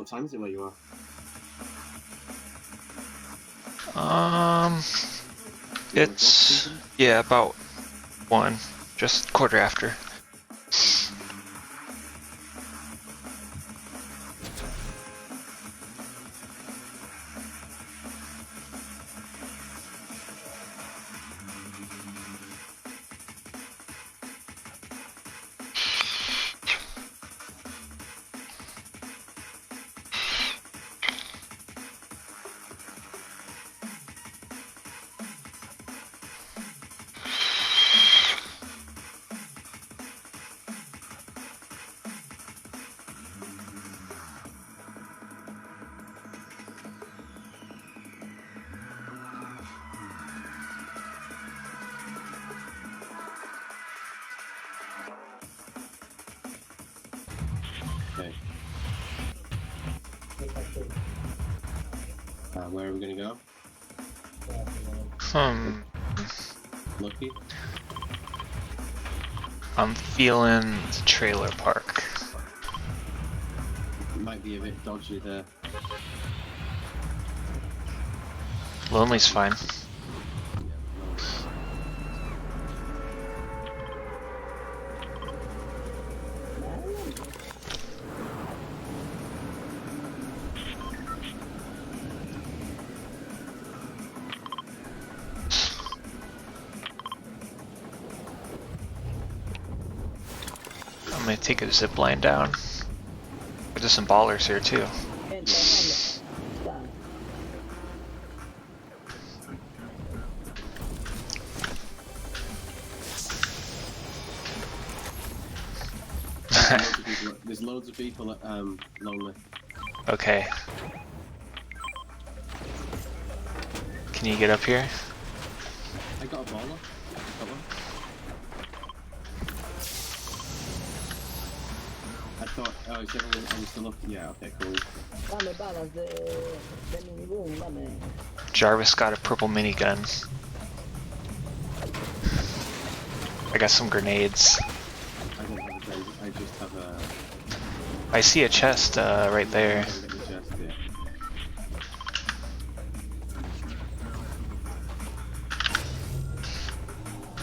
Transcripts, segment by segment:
What time is it where you are? It's yeah, about 1, just quarter after. Okay. Where are we gonna go? Lucky? I'm feeling the trailer park. Might be a bit dodgy there. Lonely's fine. I'm gonna take a zip line down. There's some ballers here too. There's loads of people at Lonely. Okay. Can you get up here? I got a baller. Got one. I thought, oh, is everyone still up? Yeah, okay, cool. Jarvis got a purple minigun. I got some grenades. I don't have a gun, I just have a... I see a chest right there.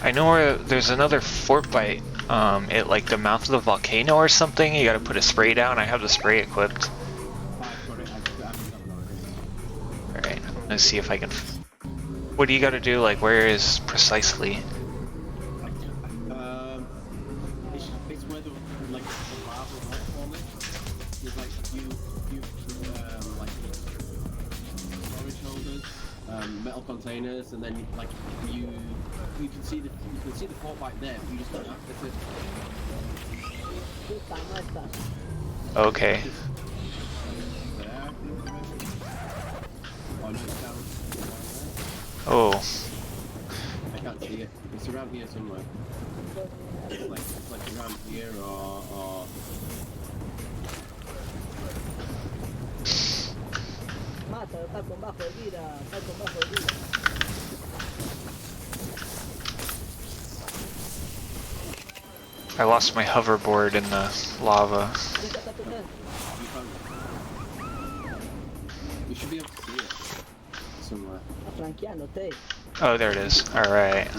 I know where there's another fort by at like the mouth of the volcano or something. You gotta put a spray down. I have the spray equipped. Alright, let's see if I can... What do you gotta do? Like, where is precisely? It's where the, like, the lava waterfall is. There's like, like, storage holders, metal containers, and then, like, you can see the fort right there, but you just don't access it. Okay. Oh. I can't see it. It's around here somewhere. It's like around here or... I lost my hoverboard in the lava. You should be able to see it somewhere. Oh, there it is. Alright.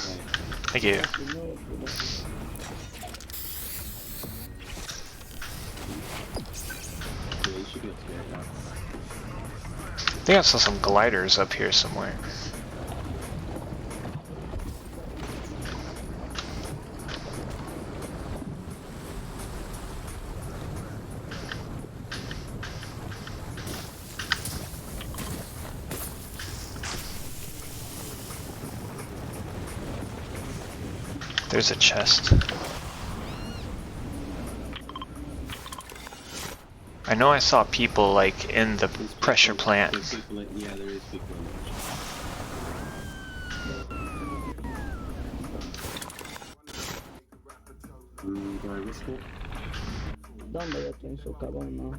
Thank you. Yeah, you should be able to get it now. I think I saw some gliders up here somewhere. There's a chest. I know I saw people like in the pressure plant. Yeah, there is people in it. Do I risk it? ¿Dónde yo pienso, cabrón, no?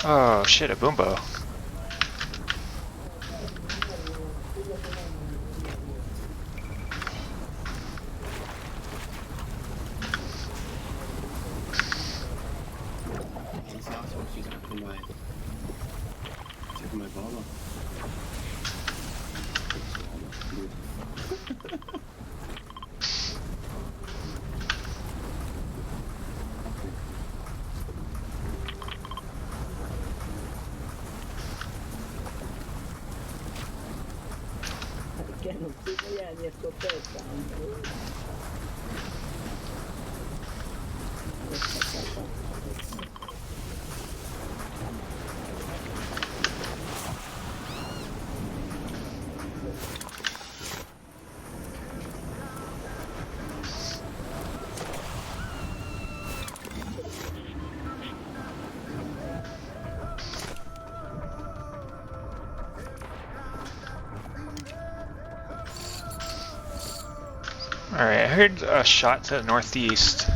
Oh shit, a boombo. Che non si viene a scoperta. Alright, I heard a shot to the northeast.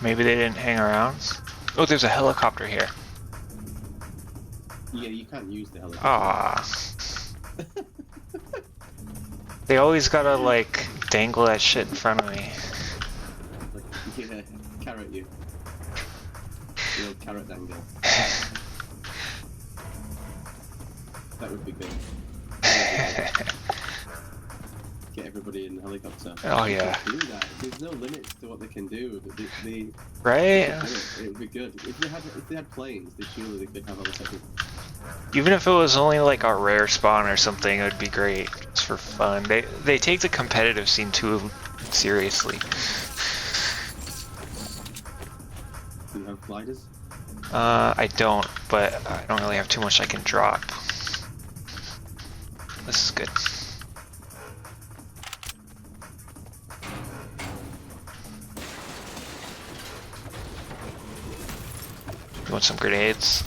Maybe they didn't hang around. Oh, there's a helicopter here. Yeah, you can't use the helicopter. Ah. They always gotta, like, dangle that shit in front of me. Like, yeah, carrot you. The old carrot dangle. That would be good. Get everybody in the helicopter. Oh, They yeah. can do that. There's no limits to what they can do. Right? It would be good. If they had planes, surely they could have helicopters. Even if it was only like a rare spawn or something, it would be great. Just for fun. They take the competitive scene too seriously. Do you have gliders? I don't, but I don't really have too much I can drop. This is good. You want some grenades?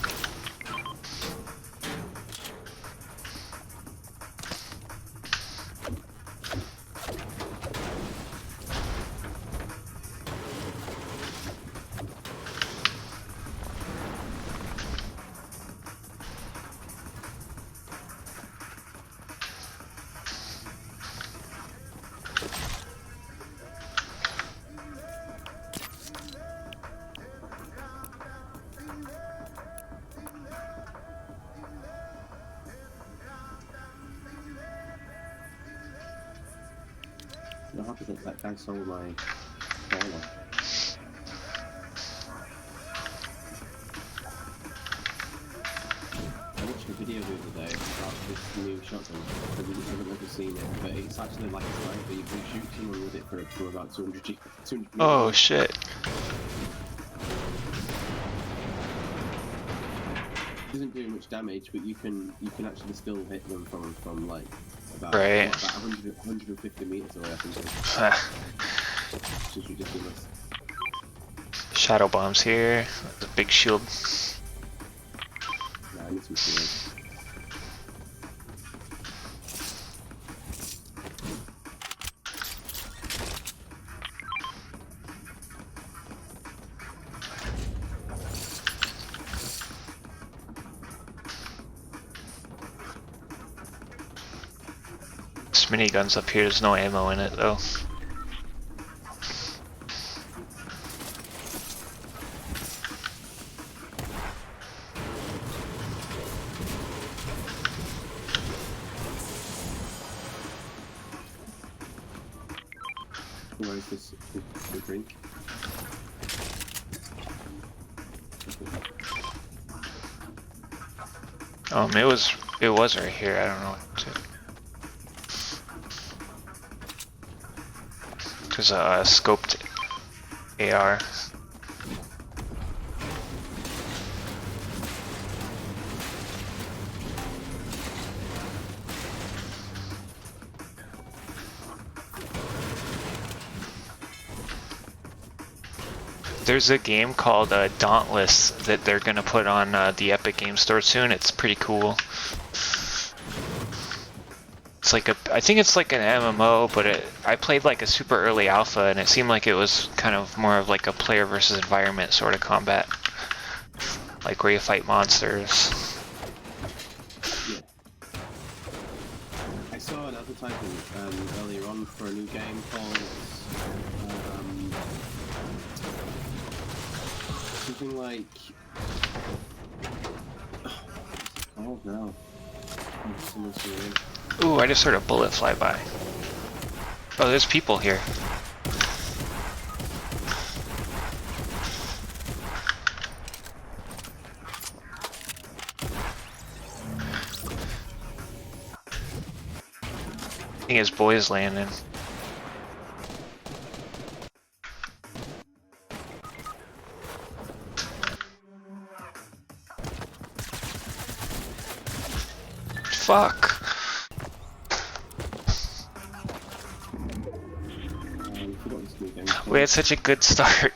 What happened is that guy stole my dollar. I watched a video the other day about this new shotgun. I haven't ever seen it, but it's actually like a sniper. You can shoot someone with it for about 200 meters. Oh shit. It doesn't do much damage, but you can actually still hit them from like about, Right. about 150 meters away, I think it is. Which is ridiculous. Shadow bombs here. There's a big shield. Yeah, I need some shields. This minigun's up here. There's no ammo in it though. Where is this the drink? It was right here. I don't know what to. There's a scoped AR. There's a game called Dauntless that they're gonna put on the Epic Game Store soon. It's pretty cool. It's like I think it's like an MMO, but I played like a super early alpha, and it seemed like it was kind of more of like a player versus environment sort of combat, like where you fight monsters. Yeah. I saw an advertisement earlier on for a new game called something like oh no. Oh, someone's here. Ooh, I just heard a bullet fly by. Oh, there's people here. I think his boy's landing. Fuck. I forgot this new game. We had such a good start.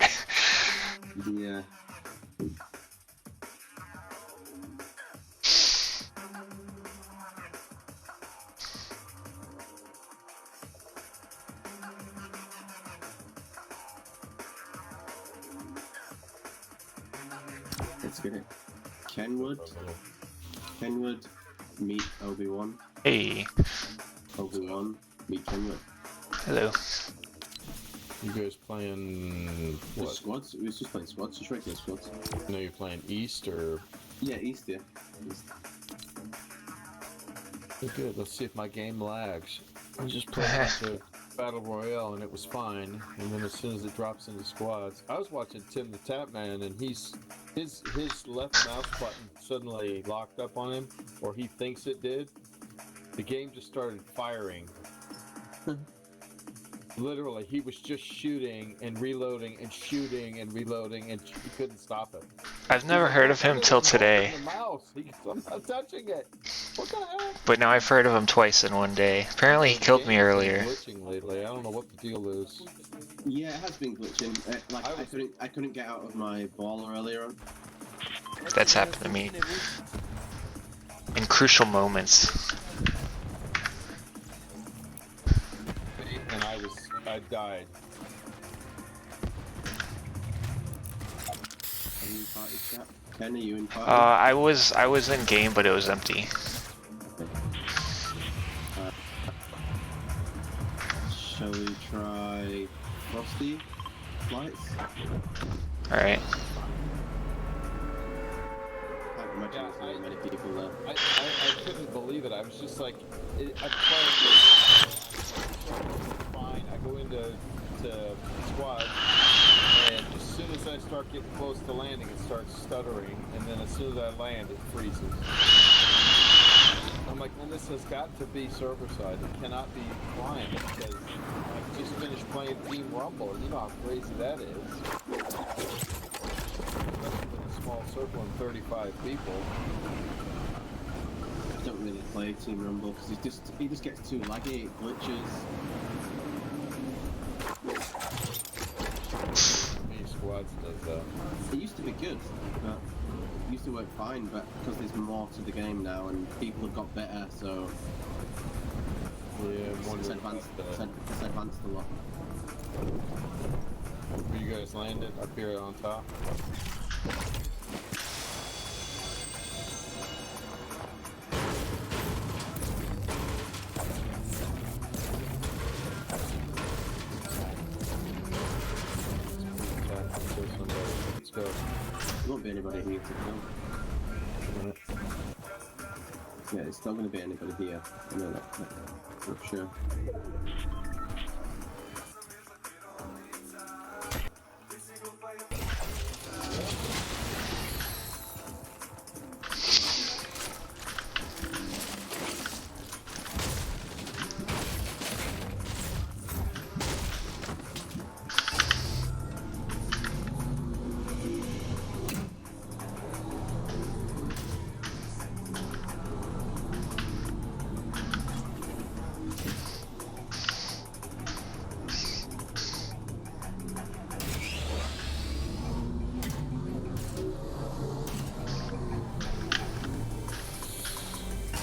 Yeah. Let's get it. Kenwood meet Obi-Wan. Hey. Obi-Wan meet Kenwood. Hello. You guys playing The what? squads? We was just playing squads, just regular squads. No, you're playing East or? Yeah, East, yeah. East. Oh, good. Let's see if my game lags. I just played a bunch of Battle Royale and it was fine. And then as soon as it drops into squads, I was watching Tim the Tap Man and his left mouse button suddenly locked up on him, or he thinks it did. The game just started firing. Literally, he was just shooting and reloading and shooting and reloading, and he couldn't stop it. I've never heard of him till today, The mouse. I'm not touching it. What the hell? but now I've heard of him twice in one day. Apparently he killed me Game's been earlier. glitching lately. I don't know what the deal is. Yeah, it has been glitching. I couldn't get out of my ball earlier on. That's happened to me. In crucial moments. And I died. Are you in party chat? Ken, are you in party? I was in game, but it was empty. Shall we try Frosty Flights? Alright. Can't imagine there's very many people there. I couldn't believe it. I was just like, I'm playing fine. I go into squad, and as soon as I start getting close to landing, it starts stuttering, and then as soon as I land, it freezes. I'm like, well, this has got to be server side. It cannot be client because I just finished playing Team Rumble, and you know how crazy that is. Especially with a small circle and 35 people. I don't really play Team Rumble because he just gets too laggy, it glitches. Squads does that. It used to be good, but it used to work fine, but because there's more to the game now and people have got better, so Yeah, it's advanced a lot. Where you guys landed? Up here on top? Let's go. There won't be anybody here to kill. Yeah, there's not going to be anybody here. I know that for sure.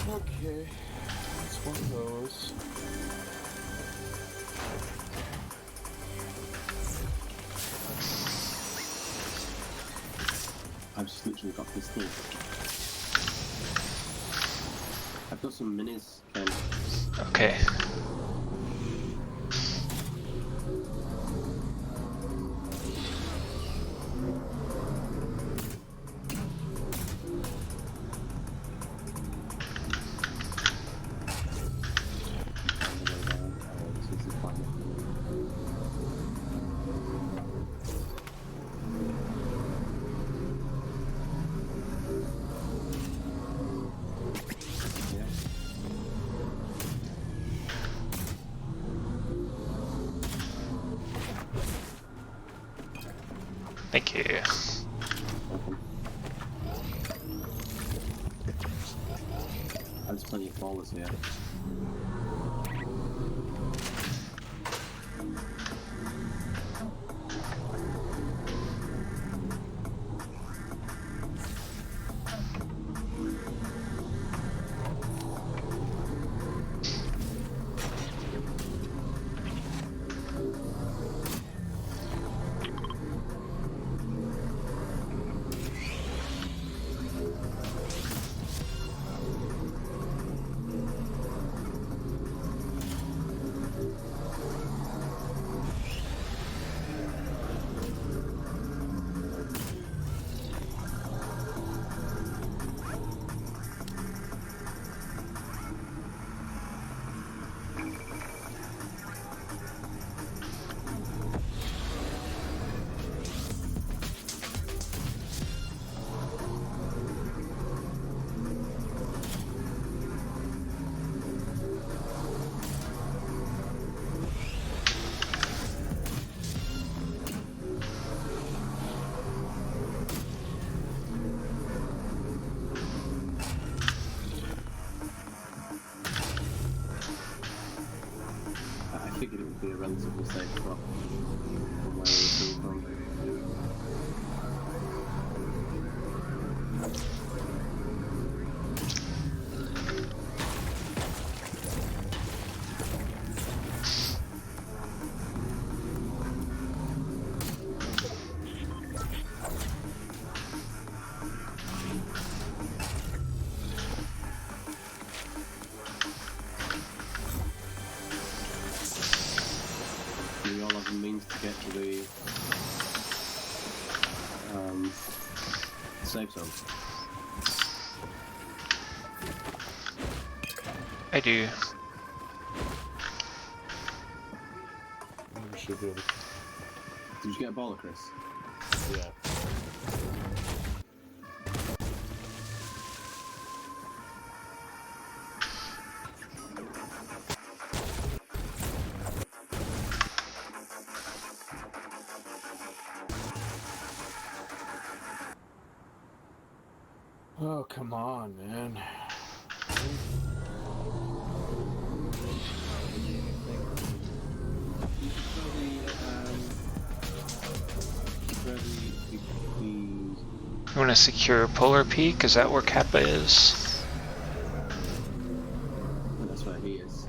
Okay, it's one of those. I've just literally got this thing. I've got some minis, Ken. Okay. Thank you. Welcome. There's plenty of followers here. I figured it would be a relatively safe spot from where we were coming from. We all have the means to get to the safe zone. I do. We should be able to. Did you get a baller, Chris? Yeah. Oh, come on, man. You want to secure Polar Peak? Is that where Kappa is? That's where he is.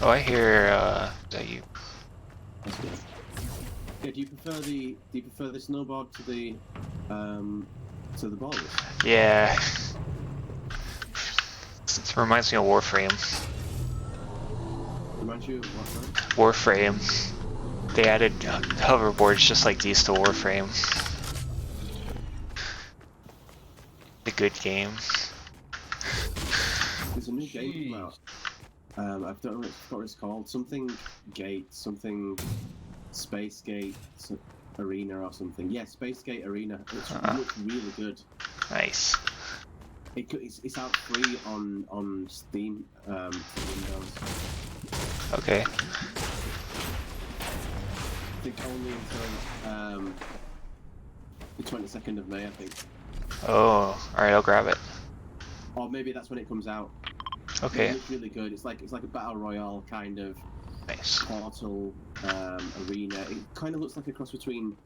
Oh, I hear, is that you? That's good. Yeah, do you prefer the snowboard to the boulders? Yeah. It reminds me of Warframe. Reminds you of what? Sorry? Warframe. They added hoverboards just like these to Warframe. A good game. There's a new game come out. I don't know what it's called. Something Gate, something Space Gate Arena or something. Yeah, Space Gate Arena. It looks really good. Nice. It's out free on Steam for Windows. Okay. I think only until the 22nd of May, I think. Oh, alright, I'll grab it. Or maybe that's when it comes out. Okay. It looks really good. It's like a battle royale kind of Nice. portal arena. It kind of looks like a cross between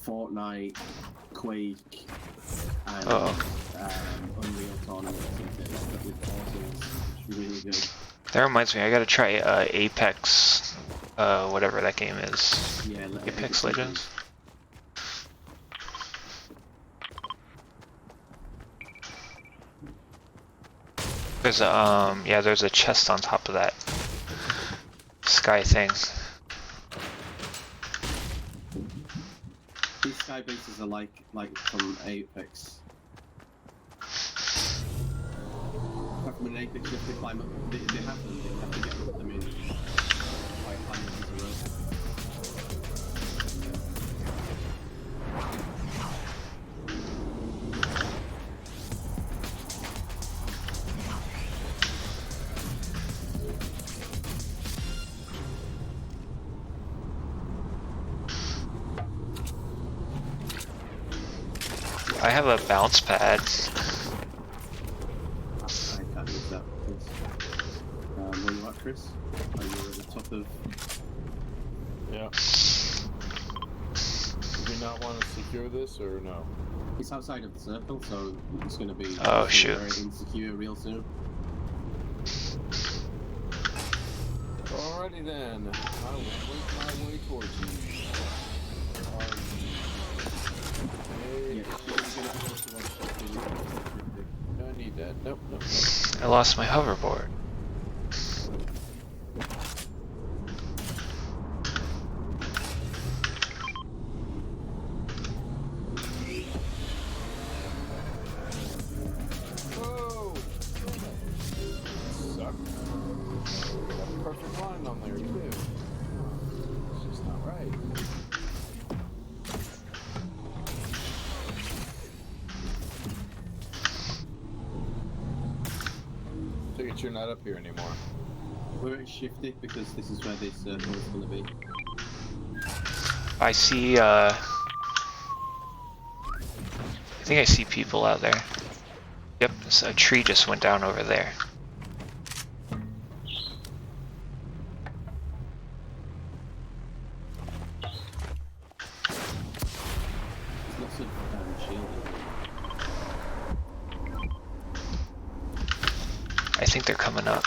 Fortnite, Quake, and Unreal Tournament. With portals. It's really good. That reminds me, I gotta try Apex, whatever that game is. Yeah, Apex Legends. There's a yeah, there's a chest on top of that sky thing. These sky bases are like from Apex. Apart from an Apex, you have to climb up. They have them. They have to get them in by climbing onto the rope. I have a bounce pad. I can't use that. Where you at, Chris? Are you at the top of... Yeah. Do we not want to secure this or no? It's outside of the circle, so it's going to be Oh, shoot. very insecure real soon. Alrighty then. I will make my way towards you. Yeah, I need that. Nope, nope, nope. I lost my hoverboard. Whoa! Suck. Got a perfect line on there too. It's just not right. Figured you're not up here anymore. We're at shifty because this is where this circle is going to be. I see, I think I see people out there. Yep, so a tree just went down over there. There's lots of shielding. I think they're coming up.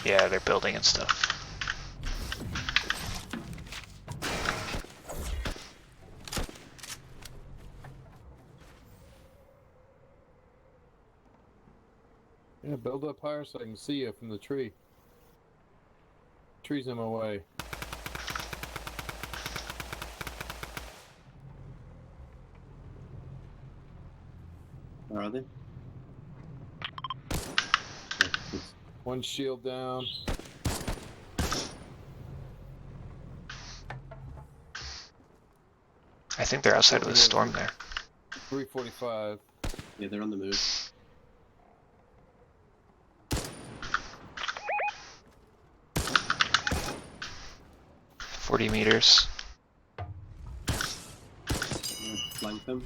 Yeah, they're building and stuff. Yeah, build up higher so I can see you from the tree. Tree's in my way. Where are they? Yeah, it's- One shield down. I think they're outside of the storm there. 345. yeah, they're on the move. 40 meters. Flank them.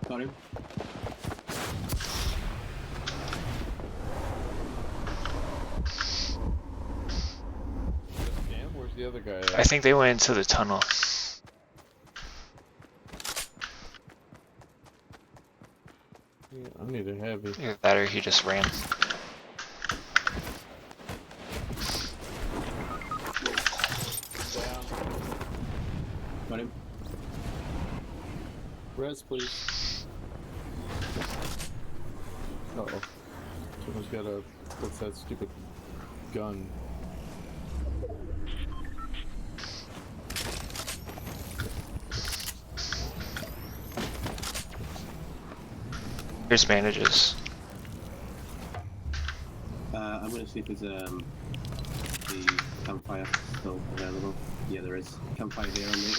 Got him. Damn, where's the other guy I at? think they went into the tunnel. Yeah, I need a heavy. Either that or he just ran. Down. Got him. Res, please. Uh-oh. Someone's got a... What's that stupid gun? Here's bandages. I'm going to see if there's the campfire still available. Yeah, there is. Campfire here on me.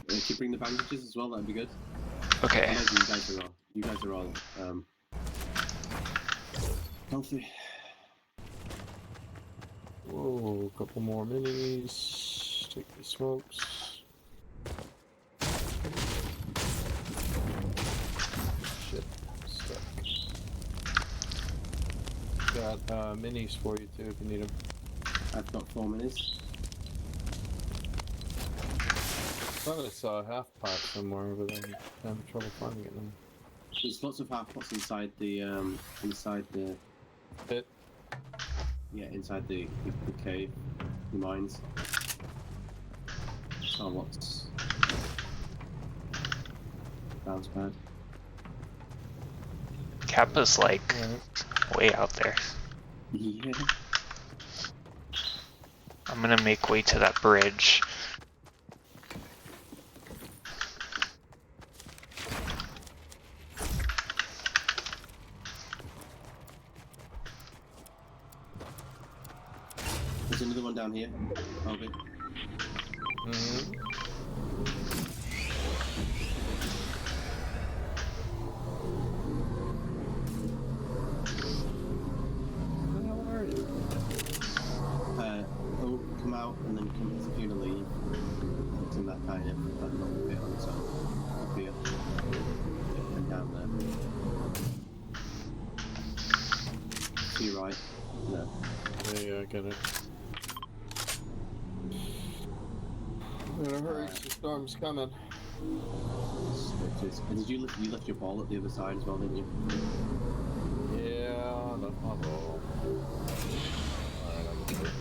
If you bring the bandages as well, that'd be good. Okay. You guys are all healthy. Whoa, a couple more minis. Take the smokes. Shit, stuck. Got minis for you too if you need them. I've got 4 minutes. I thought I saw a half pot somewhere, but I'm having trouble finding it now. There's lots of half pots inside the Pit. yeah, inside the cave, the mines. Oh, what's bounce pad? Kappa's like Alright. way out there. Yeah. I'm gonna make way to that bridge. another one down here. Obi. Mm-hmm. Where the hell are you? Oh, come out and then come if you're gonna leave. It's in that kind of that little bit on its own. Up here. And down there. To your right. No. Yeah, I get it. I'm in a hurry, the storm's coming. And did you left your ball at the other side as well, didn't you? Yeah, I left my ball. Alright, I can do it.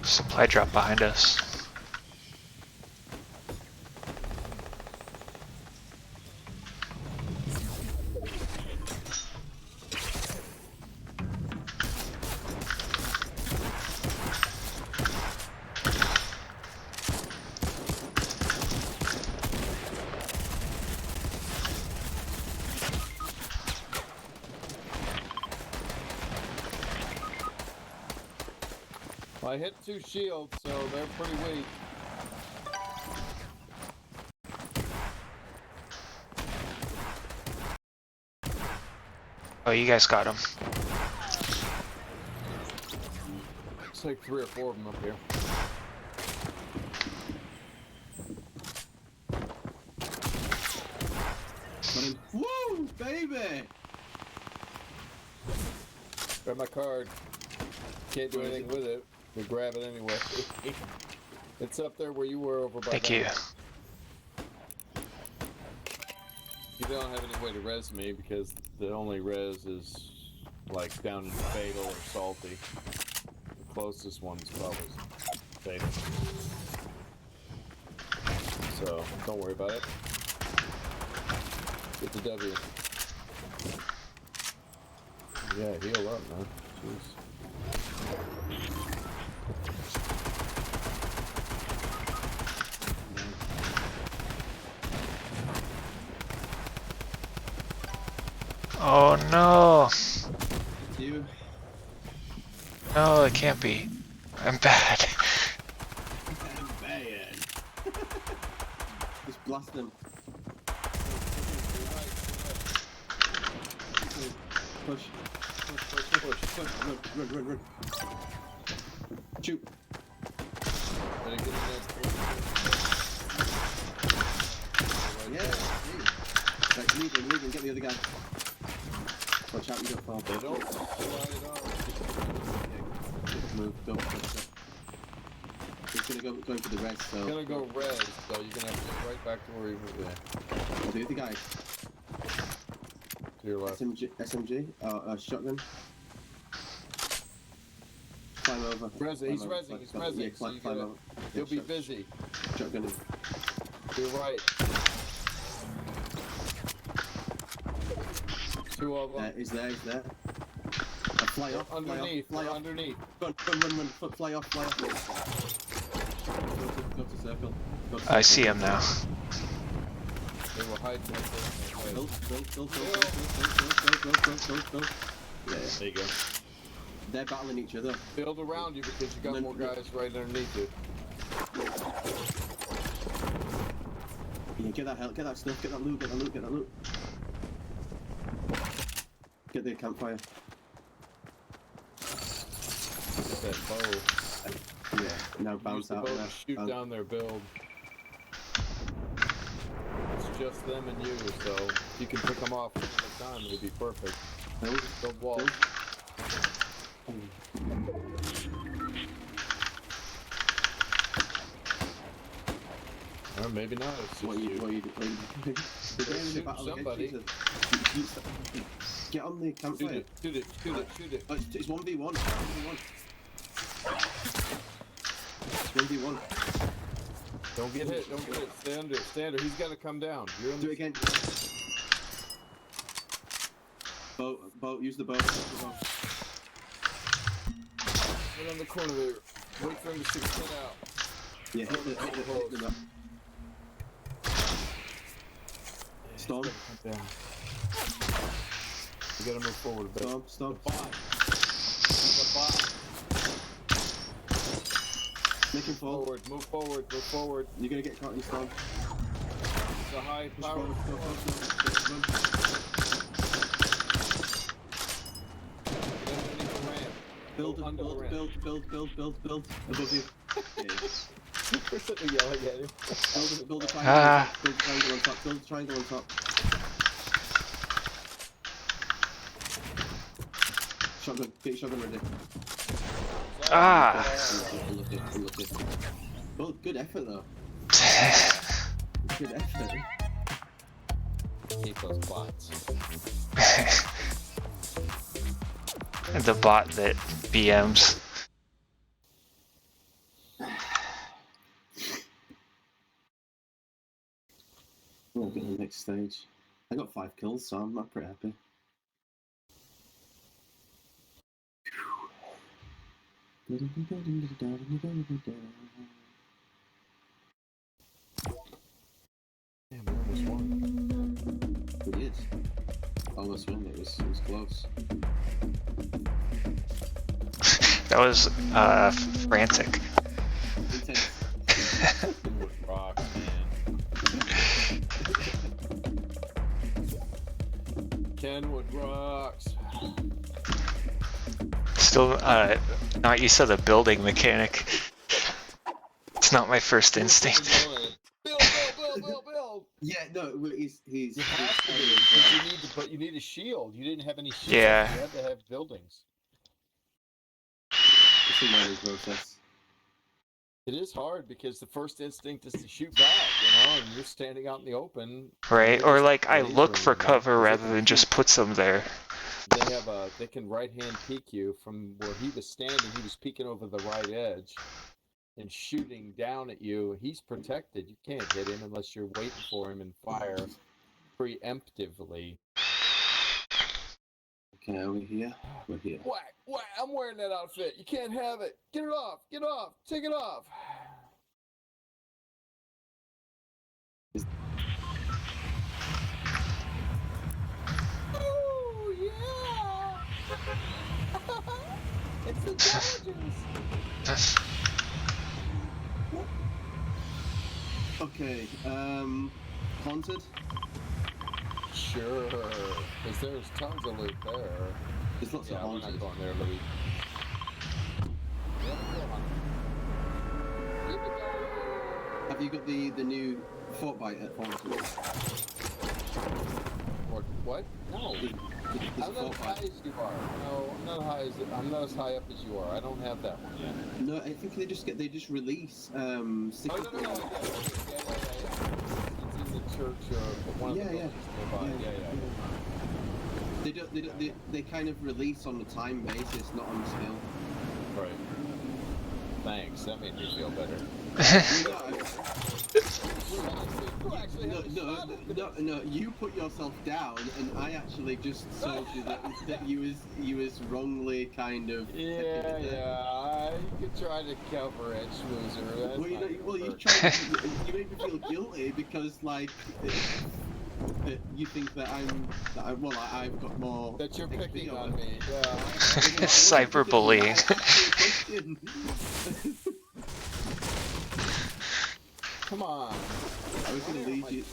Supply drop behind us. I hit 2 shields, so they're pretty weak. Oh, you guys got him. It's like 3 or 4 of them up here. Got him. Woo, baby! Grab my card. Can't do anything with it. We grab it anyway. It's up there where you were over by Thank you. You don't have any way to res me because the only res is like down in fatal or salty. The closest one's probably fatal. So don't worry about it. Get the W. Yeah, heal up, man. Jeez. Oh no! You. No, it can't be. I'm bad. Bad. Just blast him. Push. Run. Shoot. Better get in there. Yeah. Right, leave him, get the other guy. Watch out, you don't fall. They don't fly at all. Move, go. He's gonna go for the red, so... He's gonna go red, so you're gonna have to get right back to where you were there. The other guy. To your left. SMG, shotgun. Climb over. He's rezzing, he's rezzing. Yeah, So climb over. he'll be busy. Shotgun him. To your right. 2 of them. He's there. Fly off. Underneath, Fly off. underneath. Run. Fly off. Go to circle. I see him now. They were hiding right there. Go. Yeah, There you go. they're battling each other. Build around you because you got more guys right underneath you. Yeah, get that help, get that stuff, get that loot. Get the campfire. Get that bow. Yeah, now bounce out Use the bow there. to shoot down their build. It's just them and you, so if you can pick them off one at a time, it'd be perfect. Build wall. maybe not. It's What just you doing? The game is Shoot about somebody. Get on the campfire. Shoot it. Oh, it's 1v1. It's 1v1. Don't get hit. Stay under. He's got to come down. You're on Do it again. Boat, use the boat. Right on the corner there. Wait for him to stick his head out. Yeah, hit them up. Storm. Come down. We gotta move forward a bit. Storm. The bot. Make him fall. Move forward. You're gonna get caught in storm. It's a high Push power. forward. Run. Build above you. We're sitting yelling at him. Build a triangle. Build a triangle on top. Shotgun. Get your shotgun ready. Unlucky. Well, good effort though. Good effort. Keep those bots. The bot that BMs. We'll get to the next stage. I got 5 kills, so I'm pretty happy. Damn, we almost won. We did. Almost won. It was close. That was frantic. Intense. Rocks, man. Kenwood rocks. Still not used to the building mechanic. It's not my first instinct. Build. Yeah, no, he's You but you need a shield. You didn't have any shields. Yeah. You had to have buildings. It's a learning process. It is hard because the first instinct is to shoot back, and you're standing out in the open. Right, or like I look for cover rather than just put some there. They can right hand peek you from where he was standing. He was peeking over the right edge and shooting down at you. He's protected. You can't hit him unless you're waiting for him and fire preemptively. Okay, are we here? We're here. Whack! I'm wearing that outfit. You can't have it. Get it off. Take it off. Oh, yeah. It's the Dodgers. Okay, haunted? Sure, because there's tons of loot there. There's lots of We're not haunted. going there, Louis. Have you got the new Fortbite at haunted? What? No. There's I'm a not as high Fortbite. as you are. No, I'm not as high up as you are. I don't have that one yet. No, I think they just release stickers. Oh, no. Yeah. It's in the church or one of the buildings nearby. Yeah. They kind of release on a time basis, not on scale. Right. Thanks. That made me feel better. No, you put yourself down, and I actually just told you that you was wrongly kind of. Yeah. You could try to cover it, schmoozer. You made me feel guilty because that you think that I've got more. That you're XP picking on on it. me. Yeah. Cyberbullying. Come on. I was going to lead you to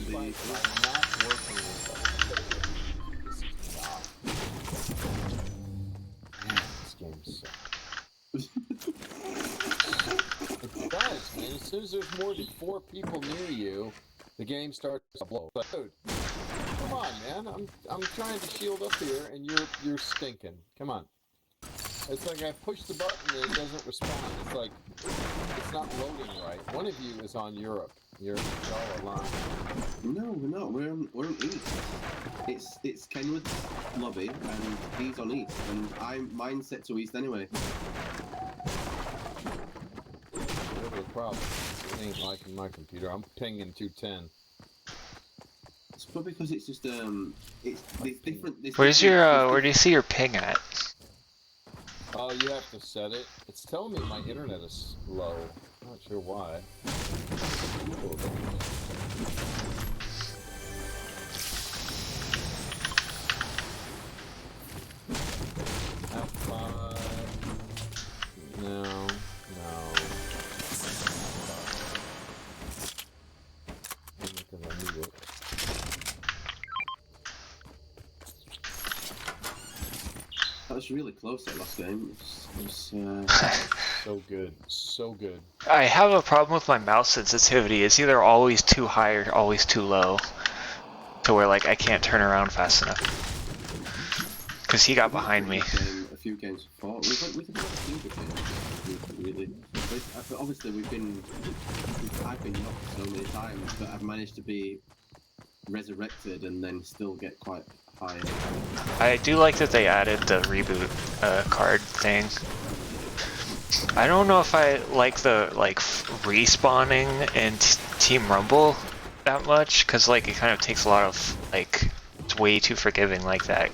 the. Not working with Man, this game sucks. It does, man. As soon as there's more than 4 people near you, the game starts to blow. But dude, come on, man. I'm trying to shield up here, and you're stinking. Come on. It's like I push the button and it doesn't respond. It's like it's not loading right. One of you is on Europe. You're all aligned. No, we're not. We're on East. It's Kenwood's lobby, and he's on East, and mine's set to East anyway. Whatever the problem. It ain't like in my computer. I'm pinging 210. It's probably because it's just it's different. Where's your where do you see your ping at? Oh, you have to set it. It's telling me my internet is low. Not sure why. F5. No. Because I need it. That was really close that last game. So good. So good. I have a problem with my mouse sensitivity. It's either always too high or always too low. To where like I can't turn around fast enough. Because he got behind me. A few games before. We've had a few good games, really. But obviously I've been knocked so many times, but I've managed to be resurrected and then still get quite high. I do like that they added the reboot card thing. I don't know if I like the respawning in Team Rumble that much, because like it kind of takes a lot of like it's way too forgiving like that.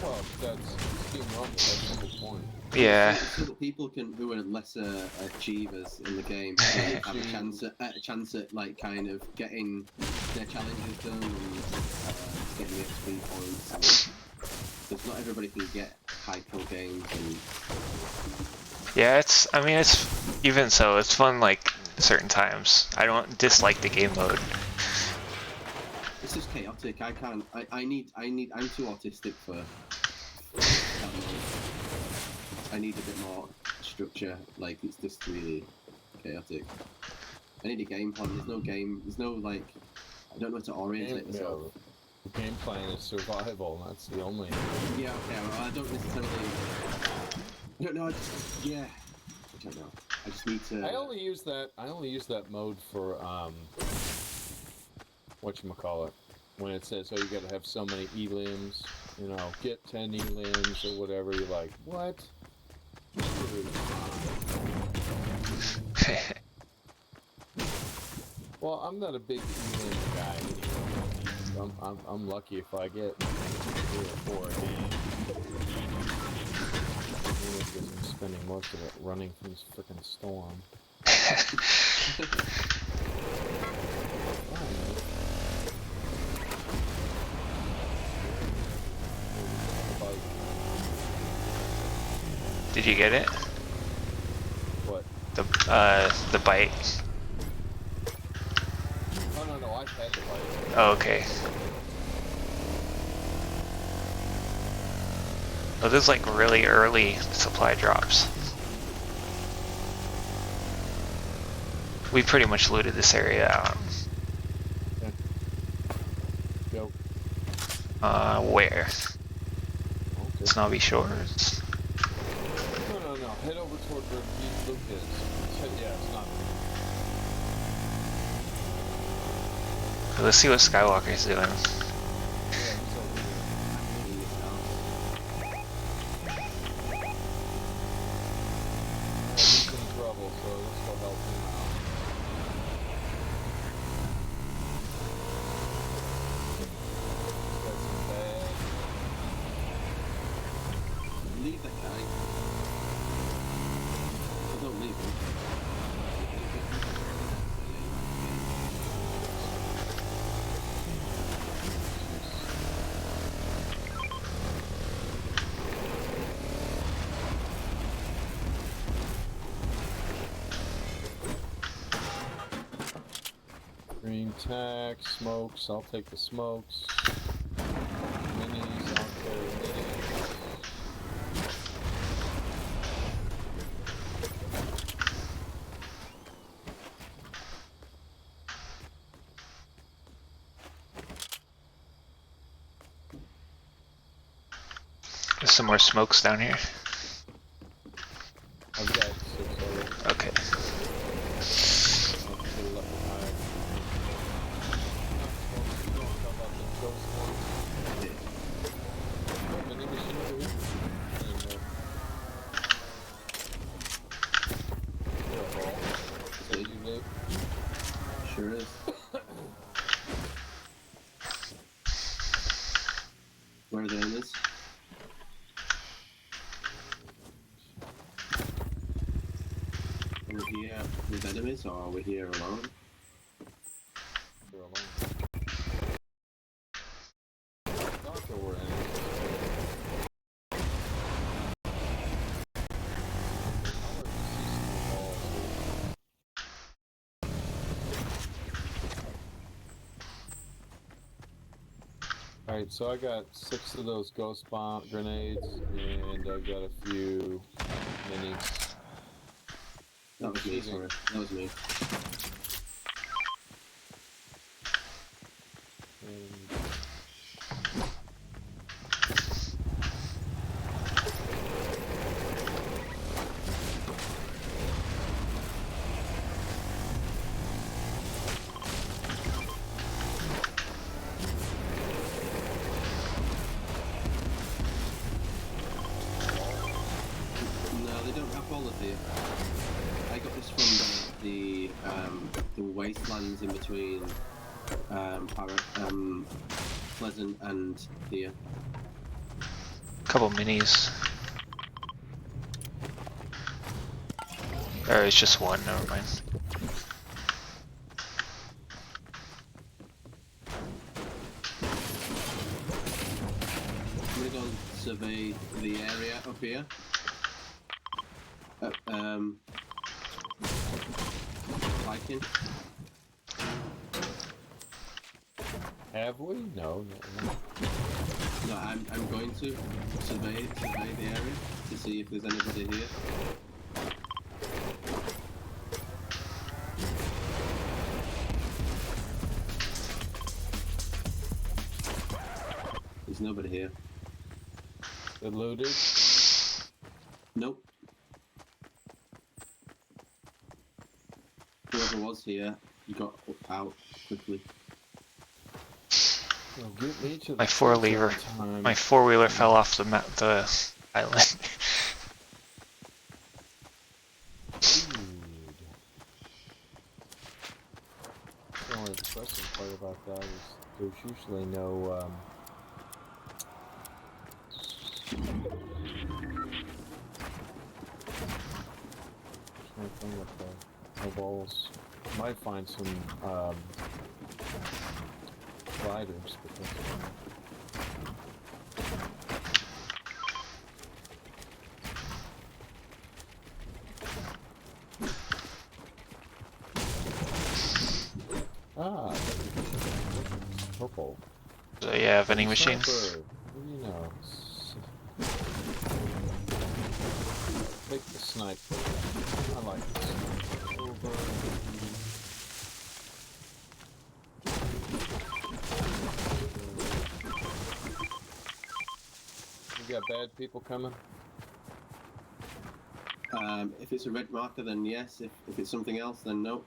Well, that's Team Rumble. That's the whole point. Yeah. So that people who are lesser achievers in the game can have a chance at like kind of getting their challenges done and getting XP points. Because not everybody can get high kill games. Yeah, I mean it's even so it's fun like certain times. I don't dislike the game mode. It's just chaotic. I'm too autistic for that mode. I need a bit more structure. Like it's just really chaotic. I need a game plan. There's no like. I don't know how to orientate myself. The game plan is survival. That's the only. Yeah. Okay. Well, I don't necessarily. I don't know. I don't know. I just need to. I only use that mode for whatchamacallit, when it says, oh, you gotta have so many elims, get 10 elims or whatever. You're like, what? Well, I'm not a big elim guy anyway. I'm lucky if I get 3 or 4 a game. Because I'm spending most of it running from this frickin' storm. Did you get it? What? The bite. Oh no, I've had the bite. Oh, okay. Oh, there's like really early supply drops. We pretty much looted this area out. Okay. Go. Where? Okay. Snobby Shores. No. Head over toward where Luke is. Yeah, it's not. Let's see what Skywalker's doing. Yeah, he's over here. He's in trouble, so let's go help him out. He's got some bad. Leave that guy. Don't leave him. Green tack, smokes, I'll take the smokes. Minis, I'll carry minis. There's some more smokes down here. I've got 6 already. Okay. I should've left it higher. You don't talk about the ghost one. Vending machine over here? You're a ball. Is that you, Dave? Sure is. Where are the others? Are we here with enemies or are we here alone? You're alone. I thought there were enemies. Alright, so I got 6 of those ghost bomb grenades, and I got a few minis. That was me, sorry. That was me. And No, they don't have bullets here. I got this from the wastelands in between Pleasant and here. Couple minis. Or it's just one, never mind. I'm gonna go survey the area up here. Hiking. have we? No. No, I'm going to survey the area to see if there's anybody here. There's nobody here. It looted. Nope. Whoever was here got out quickly. Well, get me to the My four-wheeler, time. my four-wheeler fell off the island. Dude. The only depressing part about that is there's usually no there's no thing with the no balls. Might find some gliders, but that's ah, purple. So yeah, vending machines. Sniper. What do you know? Take the sniper. I like the sniper. Over. You got bad people coming? If it's a red marker, then yes. If it's something else, then no.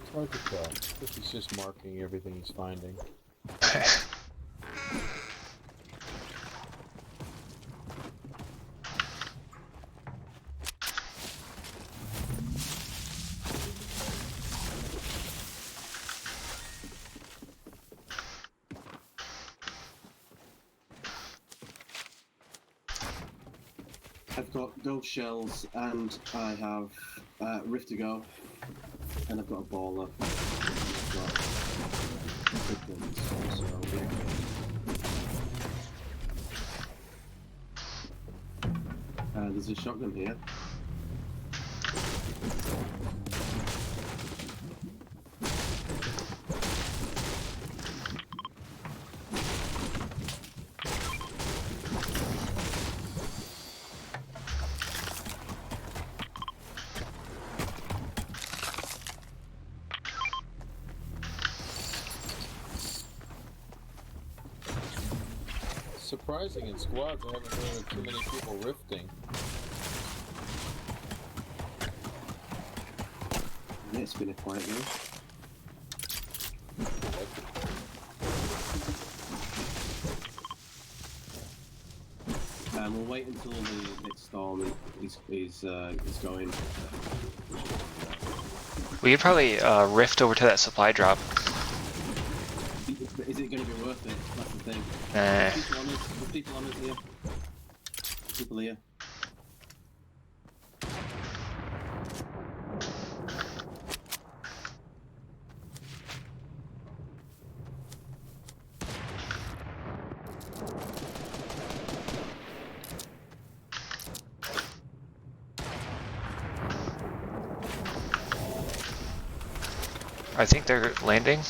It's hard to tell. I think he's just marking everything he's finding. I've got ghost shells and I have rift to go, and I've got a baller. I've got good ones, so yeah. There's a shotgun here. surprising in squads. I haven't heard of too many people rifting. Yeah, it's been a quiet year. We'll wait until the next storm is going. We could probably rift over to that supply drop. Is it going to be worth it? That's the thing. Nah. There's people on us here. People here. I think they're landing.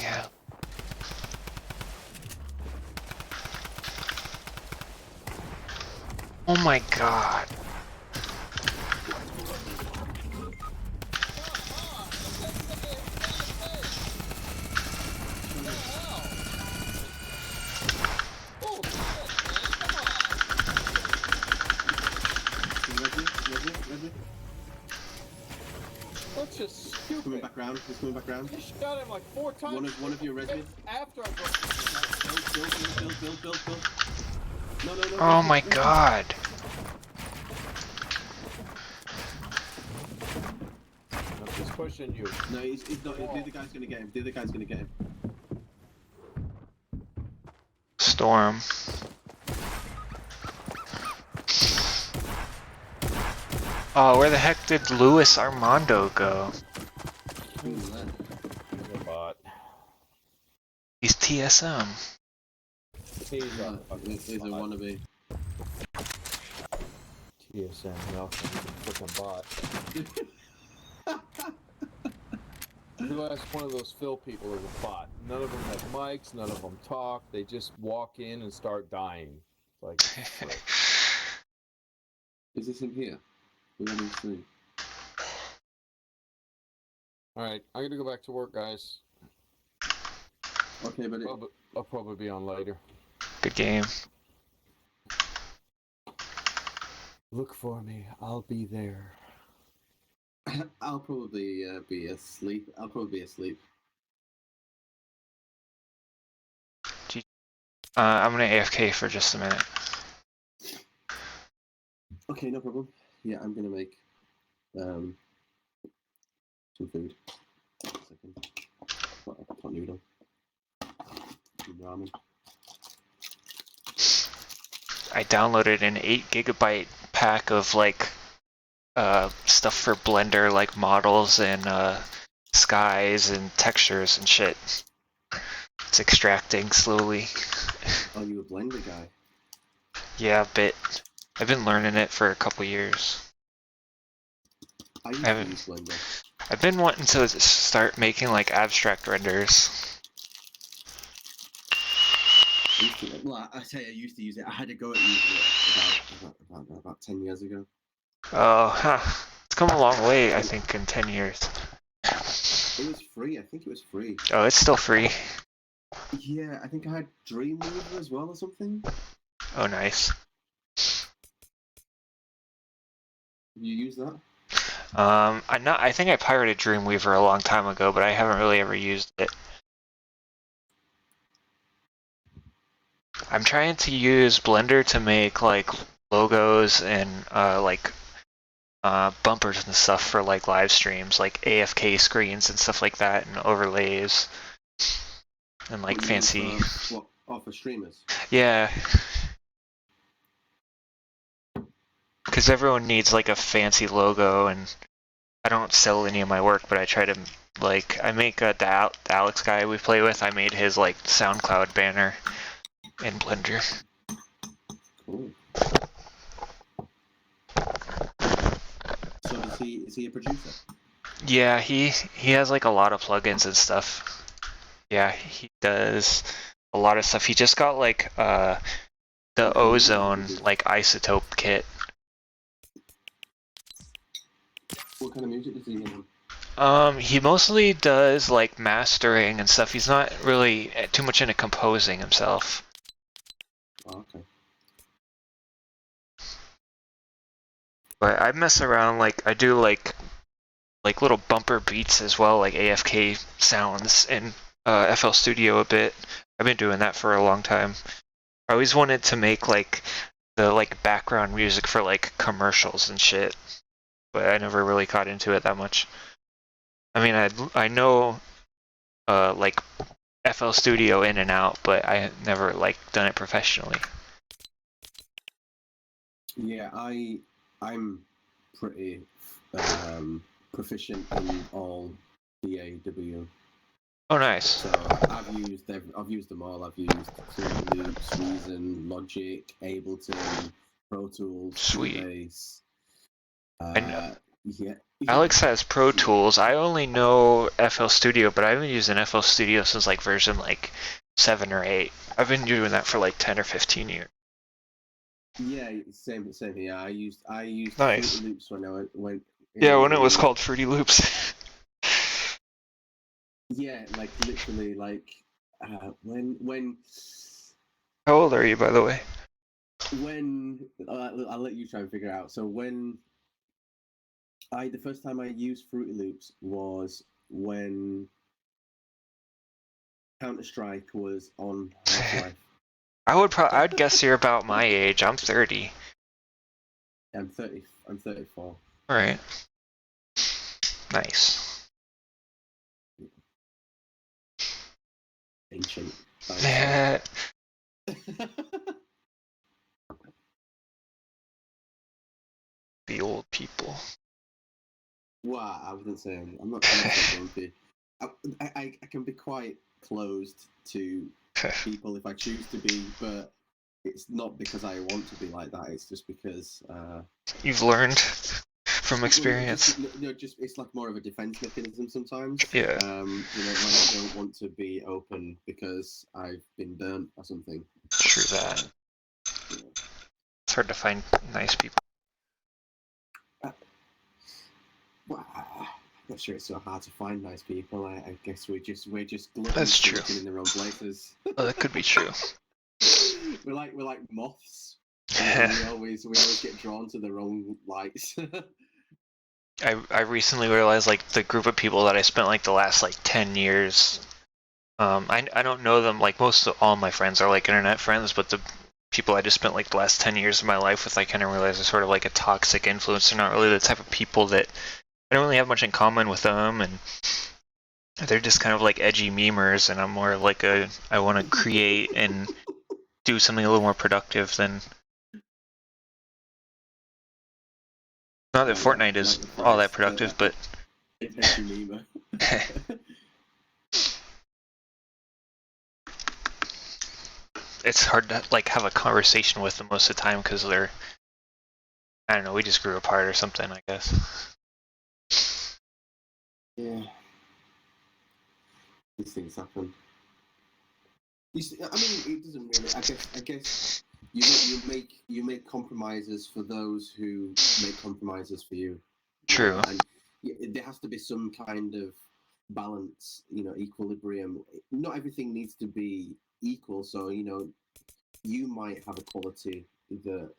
Yeah. Oh my god. That's just stupid. Coming back round. He's coming back round. You shot him like 4 times. One of your regiments. After I Build. No. Oh my god. I'm just pushing you. No, he's not. The other guy's gonna get him. The other guy's gonna get him. Storm. Oh, where the heck did Luis Armando go? Who's that? He's a bot. He's TSM. He's a He's a wannabe. TSM, no. He's a freaking bot. The last one of those Phil people is a bot. None of them have mics, none of them talk. They just walk in and start dying. Like, Is this him here? We haven't seen. alright, I'm gonna go back to work, guys. Okay, but I'll probably be on later. Good game. Look for me. I'll be there. I'll probably be asleep. I'm gonna AFK for just a minute. Okay, no problem. Yeah, I'm gonna make some food. A second. Pot noodle. Some ramen. I downloaded an 8 gigabyte pack of like stuff for Blender, like models and skies and textures and shit. It's extracting slowly. Oh, you a Blender guy? Yeah, a bit. I've been learning it for a couple years. I used to use Blender. I've been wanting to start making like abstract renders. Well, I say I used to use it. I had to go at using it about 10 years ago. Oh, huh. It's come a long way, I think, in 10 years. It was free. I think it was free. Oh, it's still free. Yeah, I think I had Dreamweaver as well or something. Oh, nice. Have you used that? I think I pirated Dreamweaver a long time ago, but I haven't really ever used it. I'm trying to use Blender to make like logos and bumpers and stuff for like live streams, like AFK screens and stuff like that, and overlays and like fancy. For streamers? Yeah. Because everyone needs like a fancy logo, and I don't sell any of my work, but I try to like I make the Alex guy we play with. I made his like SoundCloud banner in Blender. Cool. So is he a producer? Yeah, he has like a lot of plugins and stuff. Yeah, he does a lot of stuff. He just got like the ozone like isotope kit. What kind of music does he hear? He mostly does like mastering and stuff. He's not really too much into composing himself. Oh, okay. But I mess around, like I do like little bumper beats as well, like AFK sounds in FL Studio a bit. I've been doing that for a long time. I always wanted to make like the like background music for like commercials and shit, but I never really got into it that much. I mean, I know like FL Studio in and out, but I never like done it professionally. Yeah, I'm pretty proficient in all DAW. Oh, nice. So I've used them all. I've used Fruity Loops, Reason, Logic, Ableton, Pro Tools, Sweet. Cubase. I know. Yeah. Alex has Pro Tools. I only know FL Studio, but I've been using FL Studio since like version like 7 or 8. I've been doing that for like 10 or 15 years. Yeah, same here. I used Nice. Fruity Loops when I went. Yeah, when it was called Fruity Loops. Yeah, like literally, like when. How old are you, by the way? When I'll let you try and figure it out. So when the first time I used Fruity Loops was when Counter-Strike was on Half-Life. I'd guess you're about my age. I'm 30. I'm 34. All right. Nice. Ancient. Yeah. The old people. Wow, I wouldn't say I'm not so grumpy. I can be quite closed to people if I choose to be, but it's not because I want to be like that. It's just because You've learned from experience. Just it's like more of a defense mechanism sometimes. Yeah. When I don't want to be open because I've been burnt or something. True that. Yeah. It's hard to find nice people. Well, I'm not sure it's so hard to find nice people. I guess we're just gluttons That's true. looking in the wrong places. Oh, that could be true. we're like moths. we always get drawn to the wrong lights. I recently realized like the group of people that I spent like the last like 10 years. I don't know them. Like most of all my friends are like internet friends, but the people I just spent like the last 10 years of my life with, I kind of realized are sort of like a toxic influence. They're not really the type of people that I don't really have much in common with them, and they're just kind of like edgy memers, and I'm more like I want to create and do something a little more productive than. Not that Fortnite is all that productive, but. Edgy memer. It's hard to like have a conversation with them most of the time because they're, I don't know, we just grew apart or something, I guess. Yeah. These things happen. I mean, it doesn't really. I guess you make compromises for those who make compromises for you. True. And there has to be some kind of balance, equilibrium. Not everything needs to be equal. So you might have a quality that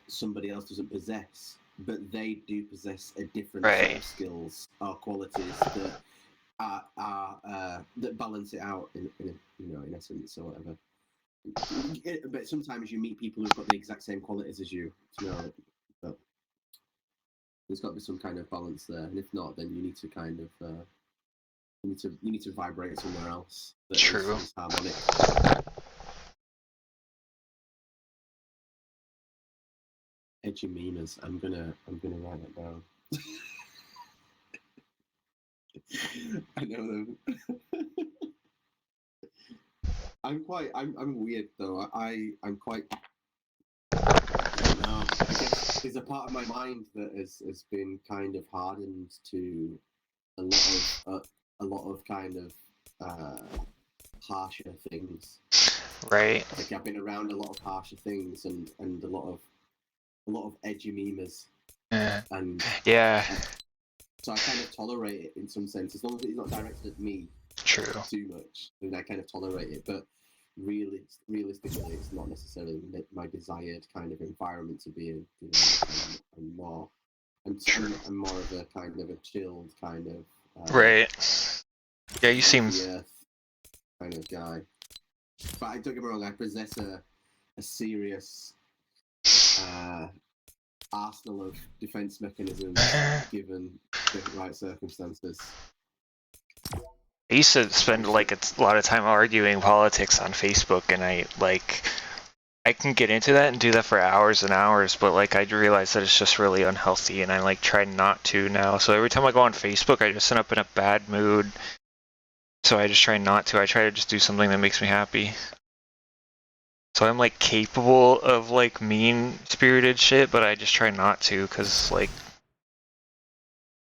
somebody else doesn't possess, but they do possess a different set of skills or qualities that that balance it out in essence or whatever. But sometimes you meet people who've got the exact same qualities as you, but there's got to be some kind of balance there, and if not, then you need to kind of you need to vibrate somewhere else that True. is harmonic. Edgy memers. I'm gonna write that down. I know them. I'm weird though. I'm quite. I don't know. I guess there's a part of my mind that has been kind of hardened to a lot of kind of harsher things. Right. Like I've been around a lot of harsher things and a lot of edgy memes, and Yeah. so I kind of tolerate it in some sense, as long as it's not directed at me True. too much, then I kind of tolerate it. But realistically, it's not necessarily my desired kind of environment to be in. You know, I'm more of a kind of a chilled kind of Right. Yeah, you seem. the earth kind of guy. But I don't get me wrong, I possess a serious arsenal of defense mechanisms given the right circumstances. I used to spend like a lot of time arguing politics on Facebook, and I can get into that and do that for hours and hours, but like I realize that it's just really unhealthy, and I like try not to now. So every time I go on Facebook, I just end up in a bad mood. So I just try not to. I try to just do something that makes me happy. So I'm like capable of like mean-spirited shit, but I just try not to because like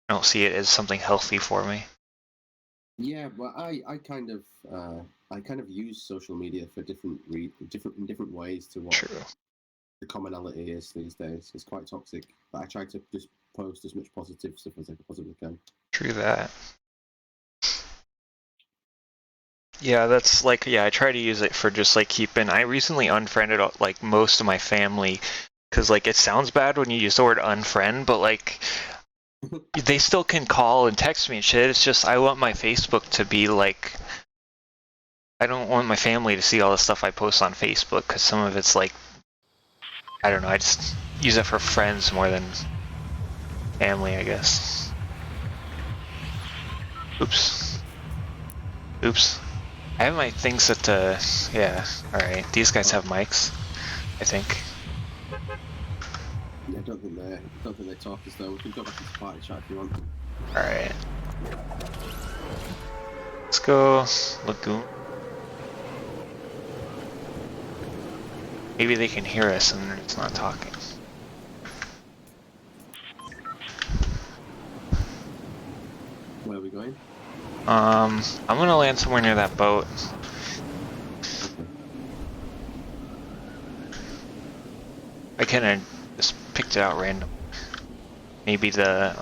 I don't see it as something healthy for me. Yeah, but I kind of use social media for different ways to what True. the commonality is these days. It's quite toxic, but I try to just post as much positive stuff as I possibly can. True that. Yeah, that's like, yeah, I try to use it for just like keeping. I recently unfriended like most of my family because like it sounds bad when you use the word unfriend, but like they still can call and text me and shit. It's just I want my Facebook to be like, I don't want my family to see all the stuff I post on Facebook because some of it's like, I don't know, I just use it for friends more than family, I guess. Oops. Oops. I have my things at yeah, alright. These guys have mics, I think. I don't think they talk as though. We can go back into party chat if you want. Alright. Let's go Lagoon. Maybe they can hear us and it's not talking. Where are we going? I'm gonna land somewhere near that boat. I kinda just picked it out random. Maybe the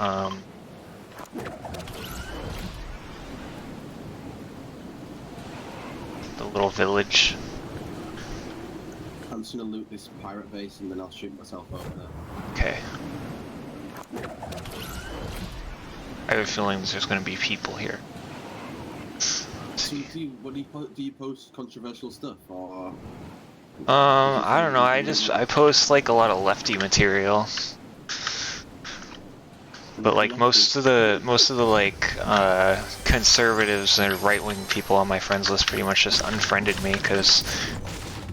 little village. I'm just gonna loot this pirate base and then I'll shoot myself over there. Okay. I have a feeling there's gonna be people here. So do you post controversial stuff or? I don't know. I post like a lot of lefty material, but like most of the like conservatives and right wing people on my friends list pretty much just unfriended me because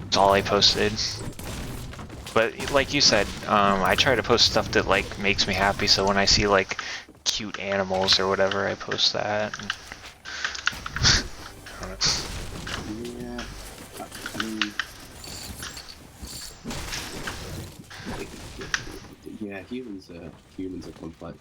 it's all I posted. But like you said, I try to post stuff that like makes me happy. So when I see like cute animals or whatever, I post that. Yeah, I mean, yeah, humans are complex.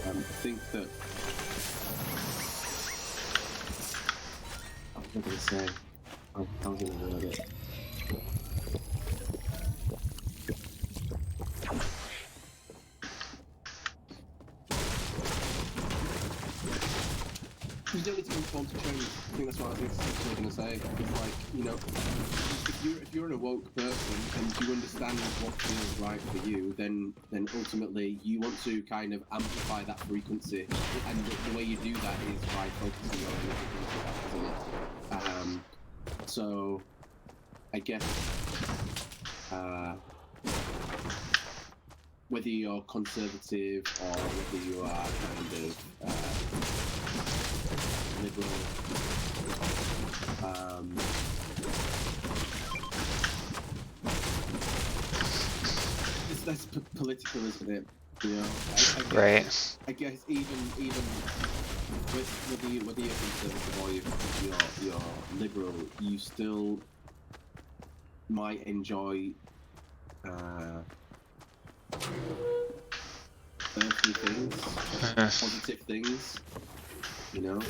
I think that I was going to say, I was going to word it. You don't need to conform to trends. I think that's what I was essentially going to say. It's like, you know, if you're an awoke person and you understand what feels right for you, then ultimately you want to kind of amplify that frequency, and the way you do that is by focusing on it, isn't it? So I guess whether you're conservative or whether you are kind of liberal, it's less political, isn't it? You know, Right. I guess even whether you're conservative or you're liberal, you still might enjoy earthly things, positive things, you know.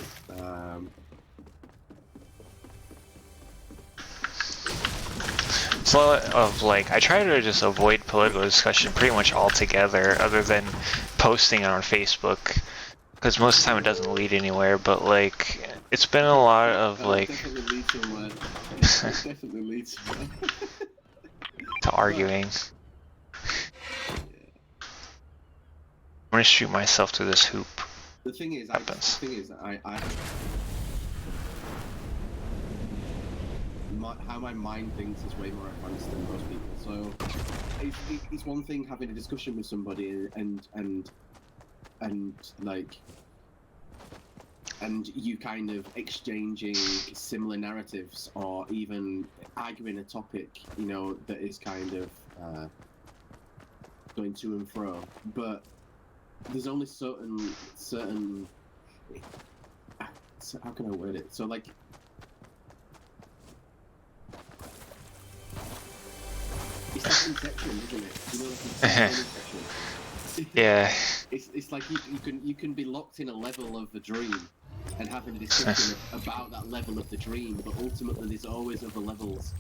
It's a lot of like, I try to just avoid political discussion pretty much altogether, other than posting it on Facebook, because most of the time it doesn't lead anywhere. But like, it's been a lot of like Definitely leads somewhere. It definitely leads somewhere. to arguing. I'm gonna shoot myself through this hoop. The thing is, how my mind thinks is way more advanced than most people. So it's one thing having a discussion with somebody and you kind of exchanging similar narratives or even arguing a topic, you know, that is kind of going to and fro. But there's only certain how can I word it? So like, it's like Inception, isn't it? You know, like Inception. Yeah. It's like you can be locked in a level of the dream and having a discussion about that level of the dream, but ultimately there's always other levels.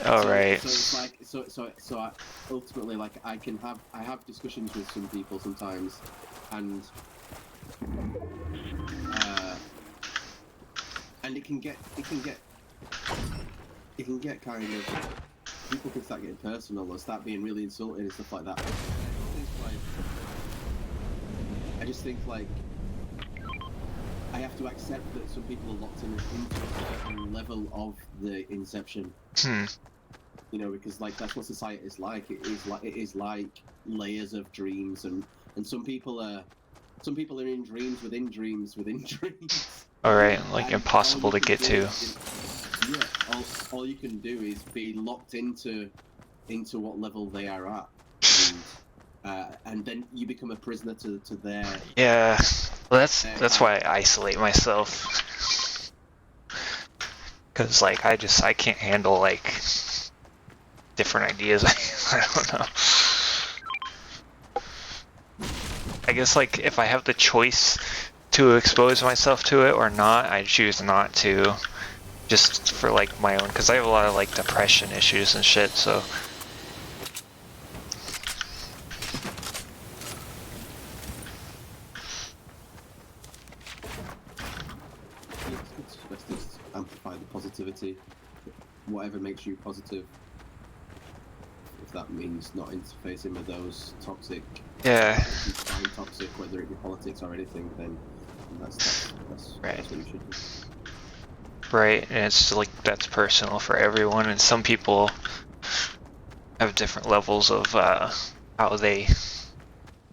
Oh, right. So it's like so I, ultimately, like, I have discussions with some people sometimes, and it can get kind of, people can start getting personal or start being really insulting and stuff like that. I just think like I have to accept that some people are locked into a certain level of the Inception. You know, because like that's what society is like. It is like layers of dreams, and some people are in dreams within dreams within dreams. All right, like impossible to get to. All you can do is be locked into what level they are at, and then you become a prisoner to their. Yeah, well, that's why I isolate myself. Cause like I can't handle like different ideas. I don't know. I guess like if I have the choice to expose myself to it or not, I choose not to. Just for like my own, because I have a lot of like depression issues and shit, so. Let's just amplify the positivity. Whatever makes you positive. If that means not interfacing with those toxic. Yeah. Toxic, whether it be politics or anything, then that's right. That's what you should do. Right, and it's like that's personal for everyone, and some people have different levels of how they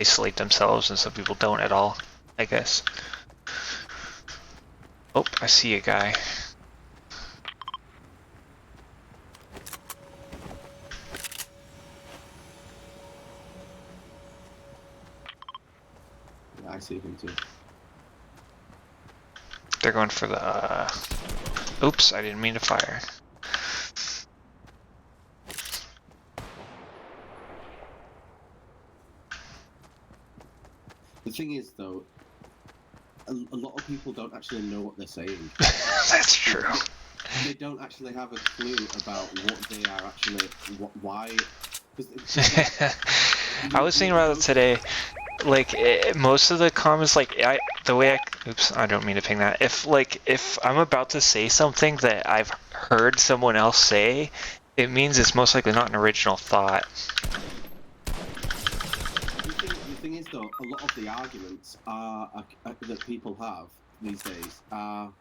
isolate themselves, and some people don't at all, I guess. Oh, I see a guy. Yeah, I see him too. They're going for the. Oops, I didn't mean to fire. The thing is, though, a lot of people don't actually know what they're saying. That's true. They don't actually have a clue about what they are actually, why. I was thinking about it today. Like most of the comments, like oops, I don't mean to ping that. If I'm about to say something that I've heard someone else say, it means it's most likely not an original thought. The thing is, though, a lot of the arguments that people have these days are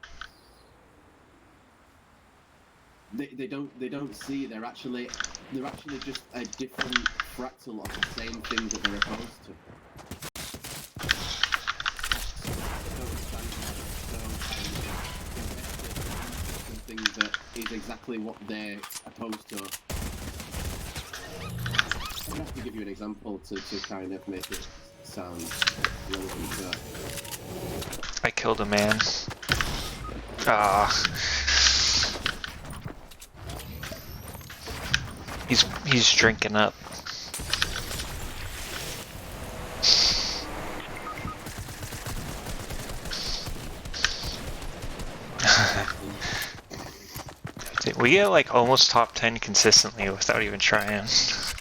they don't see they're actually just a different fractal of the same thing that they're opposed to. Something that is exactly what they're opposed to. I'm gonna have to give you an example to kind of make it sound relevant. I killed a man. Ah. He's drinking up. We get like almost top 10 consistently without even trying. It's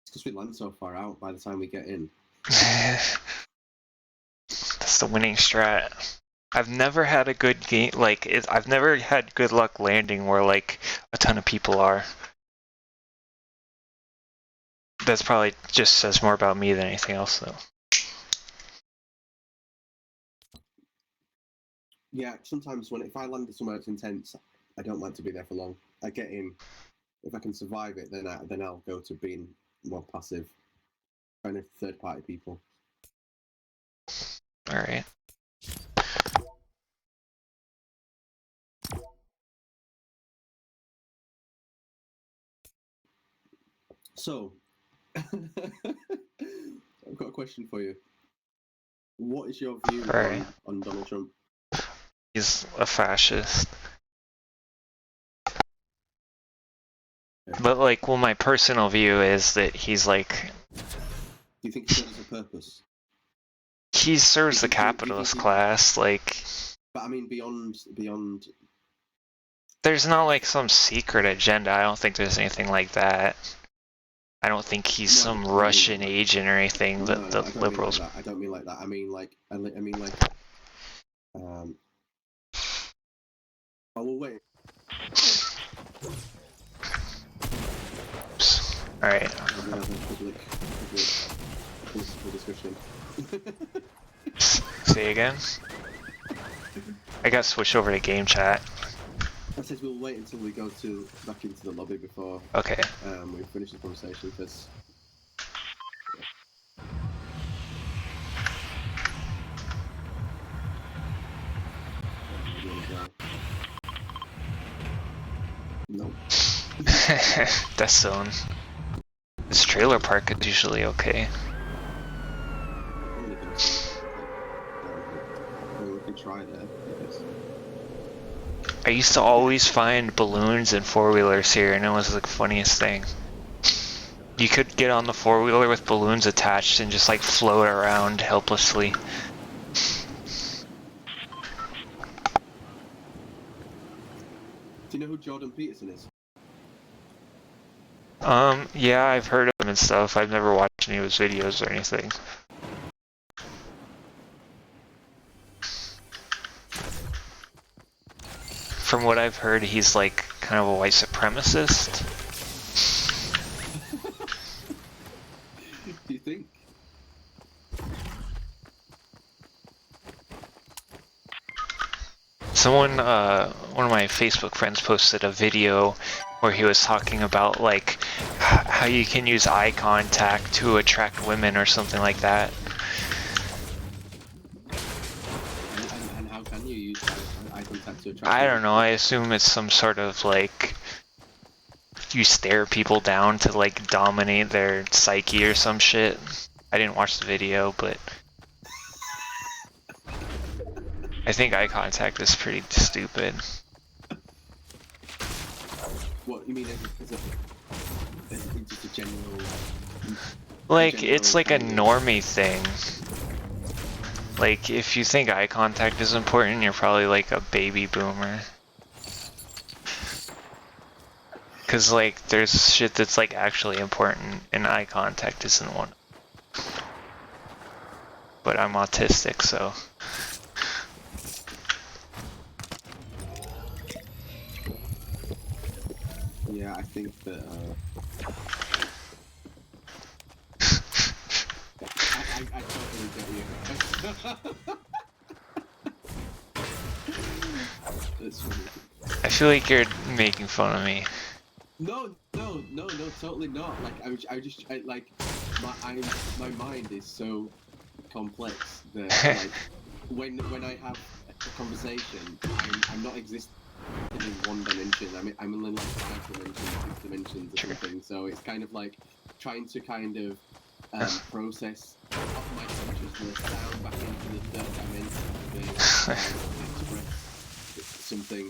because we land so far out by the time we get in. That's the winning strat. I've never had a good game, like, I've never had good luck landing where, like, a ton of people are. That's probably just says more about me than anything else, though. Yeah, sometimes if I land somewhere that's intense, I don't like to be there for long. I get in. If I can survive it, then I'll go to being more passive, kind of third-party people. Alright. So, I've got a question for you. What is your view Alright. on Donald Trump? He's a fascist. But, like, well, my personal view is that he's, like... Do you think he serves a purpose? He serves the Do you think capitalist he- class, like... But I mean, beyond. There's not, like, some secret agenda. I don't think there's anything like that. I don't think he's No, some I mean, Russian agent or anything No, that no, the I don't liberals... mean like that. I don't mean like that. I mean like. Oh well, wait. Alright. We're gonna have a public political discussion. Say again? I got switched over to game chat. I said we'll wait until we go back into the lobby before Okay. we finish the conversation because. No. Death Zone. This trailer park is usually okay. We can try that. I guess. I used to always find balloons and four-wheelers here, and it was the funniest thing. You could get on the four-wheeler with balloons attached and just like float around helplessly. Do you know who Jordan Peterson is? Yeah, I've heard of him and stuff. I've never watched any of his videos or anything. From what I've heard, he's like kind of a white supremacist. Do you think? Someone, one of my Facebook friends posted a video where he was talking about like how you can use eye contact to attract women or something like that. And how can you use eye contact to attract? I don't know, I assume it's some sort of like you stare people down to like dominate their psyche or some shit. I didn't watch the video, but I think eye contact is pretty stupid. What you mean? Is it just a general? Like, it's like a normie thing. Like, if you think eye contact is important, you're probably like a baby boomer. Cause like, there's shit that's like actually important, and eye contact isn't one. But I'm autistic, so. Yeah, I think that. I totally get you. That's funny. I feel like you're making fun of me. No, totally not. Like my mind is so complex that like when I have a conversation, I'm not existing in one dimension. I'm in like 5 dimensions, 6 dimensions, or something. So it's kind of like trying to kind of process my consciousness down back into the third dimension to express something.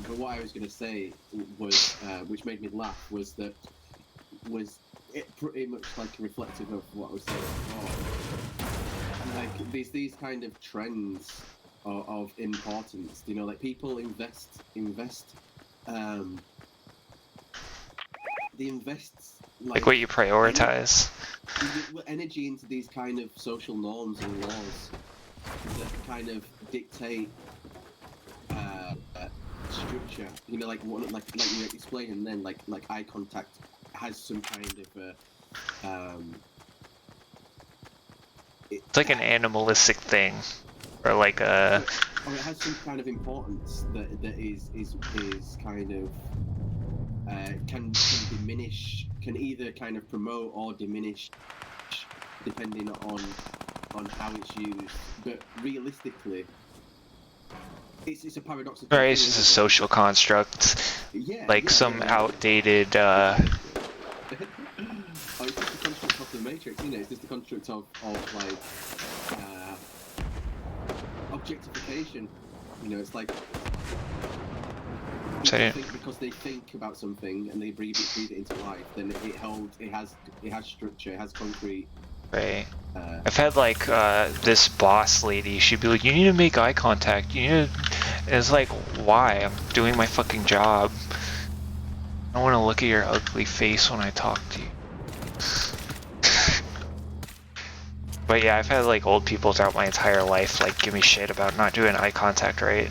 But what I was going to say was, which made me laugh, was it pretty much like reflective of what I was saying before. Like these kind of trends of importance, you know, like people invest they invest Like what you prioritize. energy into these kind of social norms and laws that kind of dictate structure. You know, like you were explaining then, like eye contact has some kind of It's like an animalistic thing, or like a. Or it has some kind of importance that is kind of can diminish, can either kind of promote or diminish, depending on how it's used. But realistically, it's a paradoxical. Right, it's just a social construct. Yeah. Like some outdated. Oh, it's just the construct of the Matrix, you know. It's just the construct of like objectification. You know, it's like because they think about something and they breathe it into life, then it has structure, it has concrete. Right. I've had like this boss lady. She'd be like, "You need to make eye contact. You need to." And it's like, why? I'm doing my fucking job. I don't want to look at your ugly face when I talk to you. But yeah, I've had like old people throughout my entire life like give me shit about not doing eye contact right.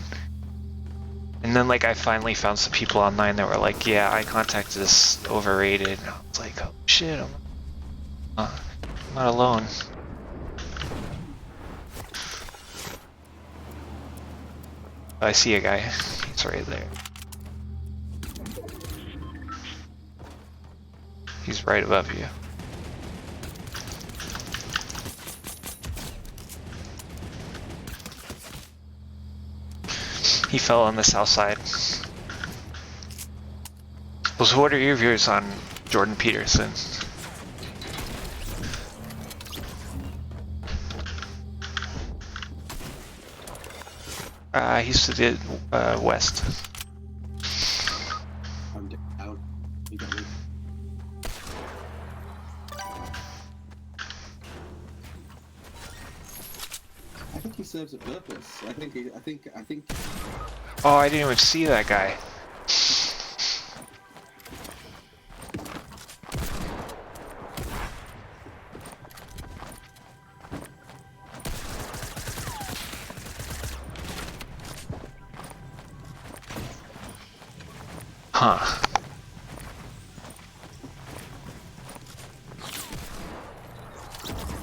And then like I finally found some people online that were like, yeah, eye contact is overrated. And I was like, oh shit, I'm not alone. I see a guy. He's right there. He's right above you. He fell on the south side. Well, so what are your views on Jordan Peterson? He's to the west. I'm down. You got me. I think he serves a purpose. I think. Oh, I didn't even see that guy. Huh.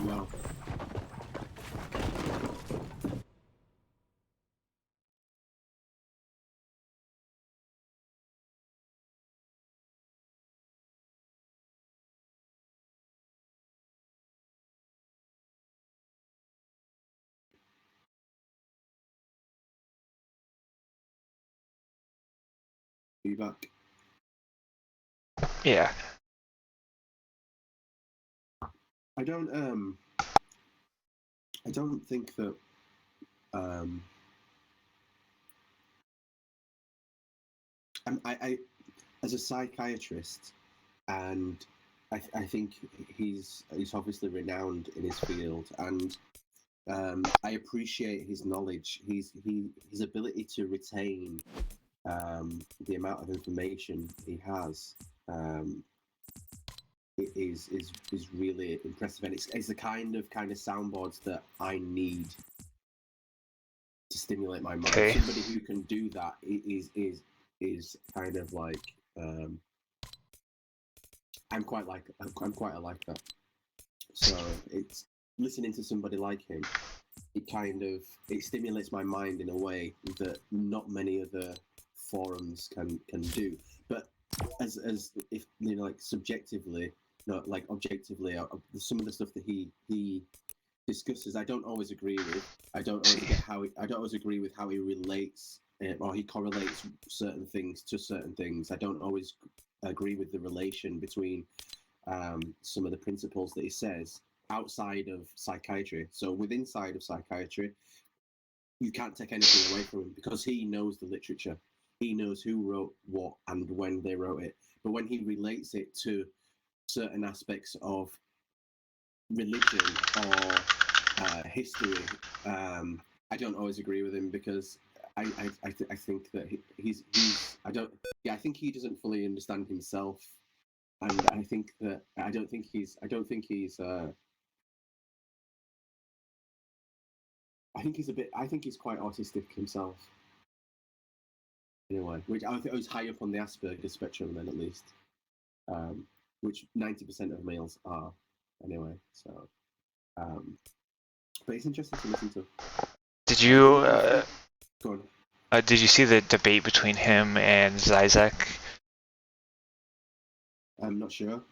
Wow. Be back. Yeah. I don't think that I as a psychiatrist, and I think he's obviously renowned in his field, and I appreciate his knowledge, his ability to retain the amount of information he has. Is really impressive, and it's the kind of soundboards that I need to stimulate my mind. Okay. Somebody who can do that is kind of like I'm quite like that. So it's listening to somebody like him. It stimulates my mind in a way that not many other forums can do. But as if you know, like subjectively, not like objectively, some of the stuff that he discusses, I don't always agree with. I don't always agree with how he relates or he correlates certain things to certain things. I don't always agree with the relation between some of the principles that he says. outside of psychiatry. So within side of psychiatry, you can't take anything away from him because he knows the literature. He knows who wrote what and when they wrote it. But when he relates it to certain aspects of religion or history, I don't always agree with him because I think that he's I think he doesn't fully understand himself, and I think that I don't think he's I think he's quite autistic himself in a way, which I think is high up on the Asperger's spectrum then at least, which 90% of males are anyway. So, but it's interesting to listen to. Did you Go on. did you see the debate between him and Zizek? I'm not sure.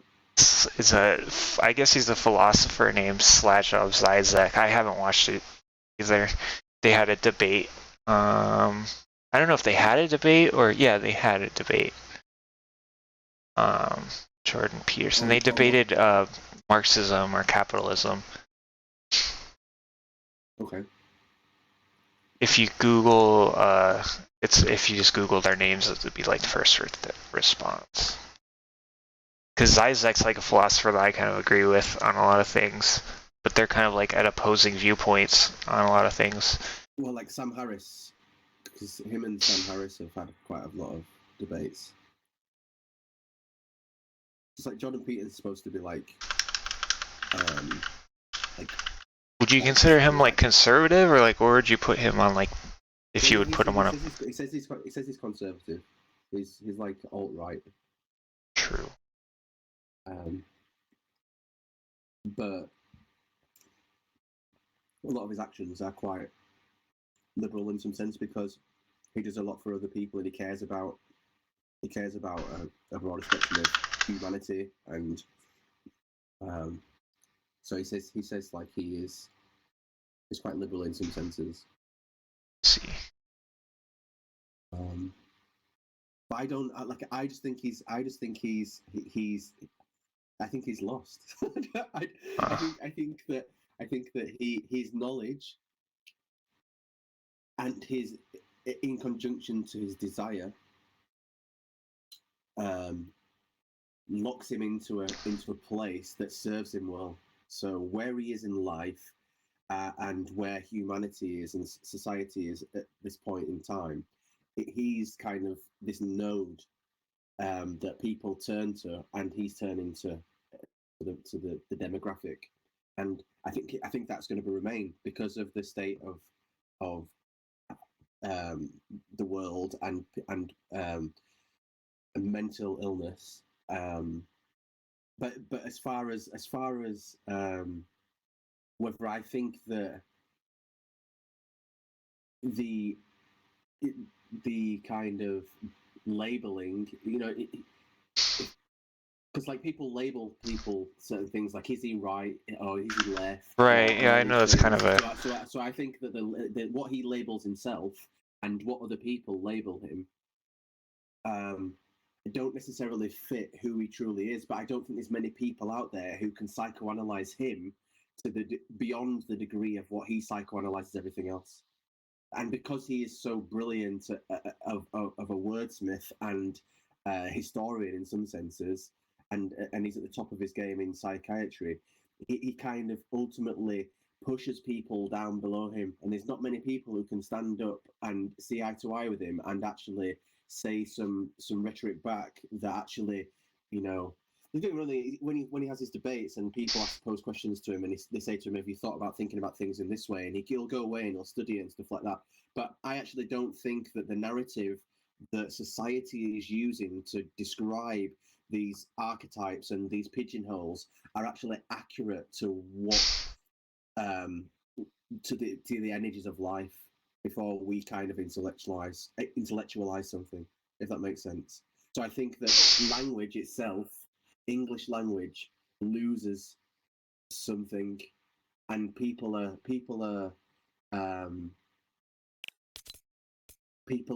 I guess he's a philosopher named Slavoj Zizek. I haven't watched it either. They had a debate. I don't know if they had a debate or they had a debate. Jordan Peterson. They debated Marxism or capitalism. Okay. If you Google, if you just Google their names, it would be like the first response. Because Zizek's like a philosopher that I kind of agree with on a lot of things, but they're kind of like at opposing viewpoints on a lot of things. Well, like Sam Harris, because him and Sam Harris have had quite a lot of debates. It's like Jordan Peterson's supposed to be like. Would you consider him like conservative, or like, where would you put him on, like, if you would put him on a? He says he's conservative. He's like alt right. True. But a lot of his actions are quite liberal in some sense because he does a lot for other people and he cares about a broader spectrum of humanity, and so he says like he's quite liberal in some senses. Let's see. But I just think he's lost. I think that his knowledge and his, in conjunction to his desire, locks him into a place that serves him well. So where he is in life, and where humanity is and society is at this point in time, he's kind of this node that people turn to, and he's turning to the demographic, and I think that's going to remain because of the state of the world and mental illness. But as far as whether I think that the kind of labeling, because like people label people certain things, like is he right or is he left? Right. Yeah, I know that's kind of a. So I think that the what he labels himself and what other people label him, don't necessarily fit who he truly is. But I don't think there's many people out there who can psychoanalyze him to beyond the degree of what he psychoanalyzes everything else. And because he is so brilliant of a wordsmith and historian in some senses, and he's at the top of his game in psychiatry, he kind of ultimately pushes people down below him. And there's not many people who can stand up and see eye to eye with him and actually say some rhetoric back that actually, the thing really, when he has his debates and people pose questions to him and they say to him, have you thought about thinking about things in this way? And he'll go away and he'll study it and stuff like that. But I actually don't think that the narrative that society is using to describe these archetypes and these pigeonholes are actually accurate to what to the energies of life before we kind of intellectualize something, if that makes sense. So I think that language itself, English language, loses something, and people are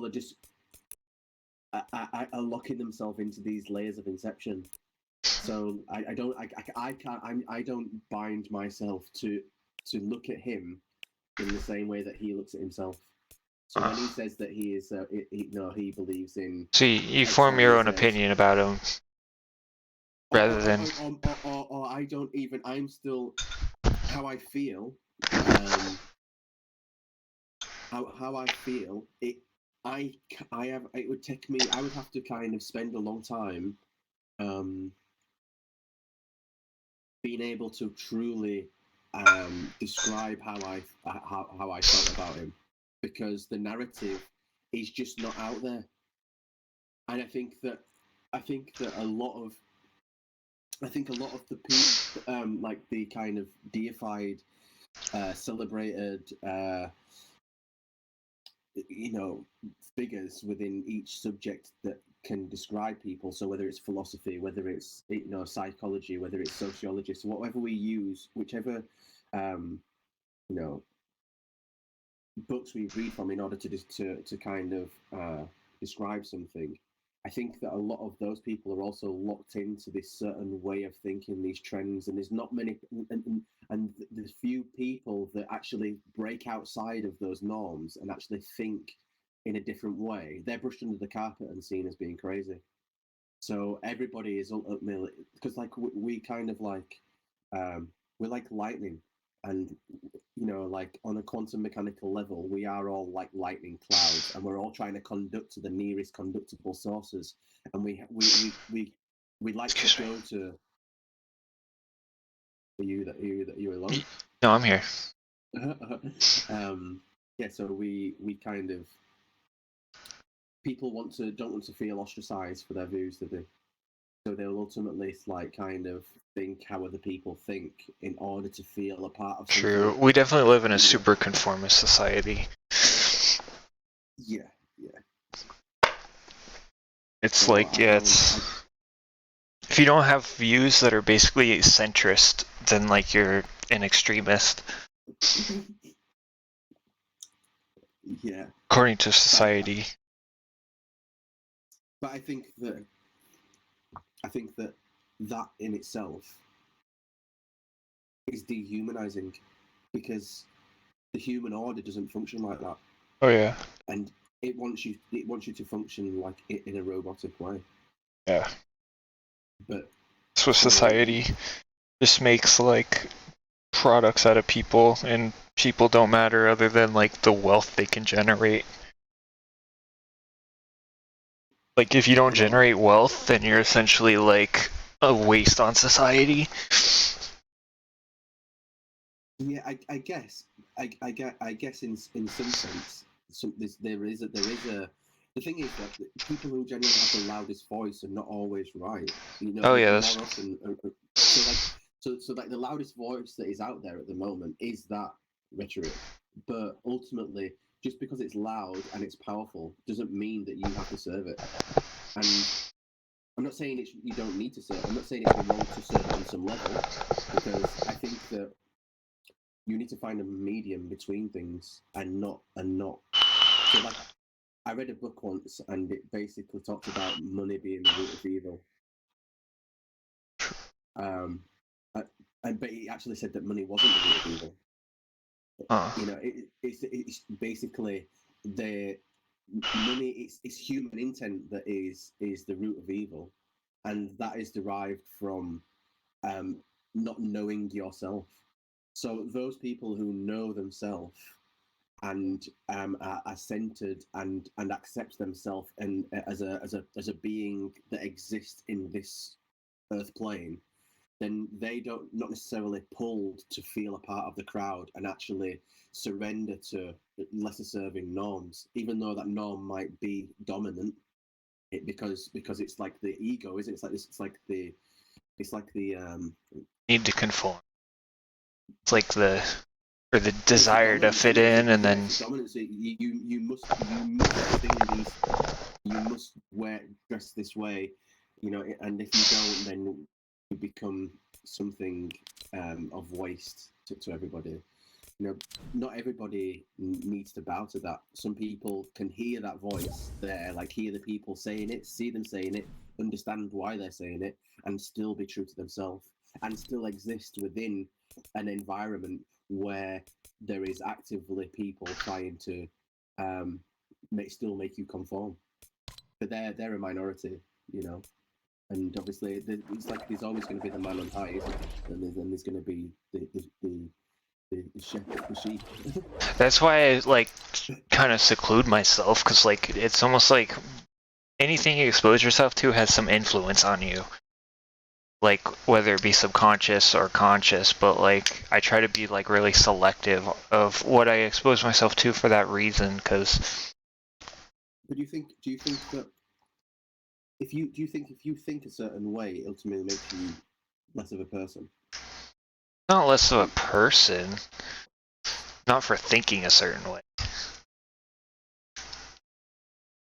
just are locking themselves into these layers of inception, So I don't I don't bind myself to look at him in the same way that he looks at himself. So when he says that he is, he believes in. So you X, form Y, your and own Z. opinion about him rather than. Or I don't even. I'm still how I feel. How I feel. I have. It would take me. I would have to kind of spend a long time, being able to truly describe how I felt about him, because the narrative is just not out there, and I think that a lot of the people, like the kind of deified, celebrated, figures within each subject that can describe people. So whether it's philosophy, whether it's psychology, whether it's sociology, so whatever we use, whichever um, you know books we read from in order to kind of describe something. I think that a lot of those people are also locked into this certain way of thinking, these trends, and there's not many, and there's few people that actually break outside of those norms and actually think in a different way. They're brushed under the carpet and seen as being crazy. So everybody is ultimately, because like we kind of like, we're like lightning, and like on a quantum mechanical level, we are all like lightning clouds, and we're all trying to conduct to the nearest conductible sources, and we like Excuse to me. go to. Are you alone? No, I'm here. Yeah, so we kind of, people don't want to feel ostracized for their views, do they? So they'll ultimately like kind of think how other people think in order to feel a part of something. True. We definitely live in a super conformist society. Yeah. It's So like, yeah, if you don't have views that are basically centrist, then like you're an extremist. Yeah. According to society. But I think that that in itself is dehumanizing, because the human order doesn't function like that, Oh yeah. and it wants you to function like in a robotic way. Yeah. But So society just makes like products out of people, and people don't matter other than like the wealth they can generate. Like if you don't generate wealth, then you're essentially like a waste on society. Yeah, I guess in some sense, there is a. The thing is that the people who genuinely have the loudest voice are not always right. Oh yeah, more often. So like the loudest voice that is out there at the moment is that rhetoric. But ultimately, just because it's loud and it's powerful doesn't mean that you have to serve it. And I'm not saying you don't need to serve. I'm not saying it's wrong to serve on some level, because I think that you need to find a medium between things and not. So like, I read a book once, and it basically talked about money being the root of evil. But he actually said that money wasn't the root of evil. It's basically the money. It's human intent that is the root of evil, and that is derived from not knowing yourself. So those people who know themselves and are centered and accept themselves and as a being that exists in this earth plane, then they don't not necessarily pulled to feel a part of the crowd and actually surrender to lesser serving norms, even though that norm might be dominant. Because it's like the ego, isn't it? It's like the Need to conform. It's like the desire to fit in, and then dominance. You must you must dress this way, and if you don't, then you become something of waste to everybody. not everybody needs to bow to that. Some people can hear that voice there, like hear the people saying it, see them saying it, understand why they're saying it, and still be true to themselves, and still exist within an environment where there is actively people trying to still make you conform. But they're a minority, and obviously it's like there's always going to be the man on high, isn't there? And then there's going to be the shepherd, the sheep. That's why I like kind of seclude myself, because like it's almost like anything you expose yourself to has some influence on you, like whether it be subconscious or conscious. But like I try to be like really selective of what I expose myself to for that reason, because. But do you think that if you think a certain way, it ultimately makes you less of a person? Not less of a person, not for thinking a certain way.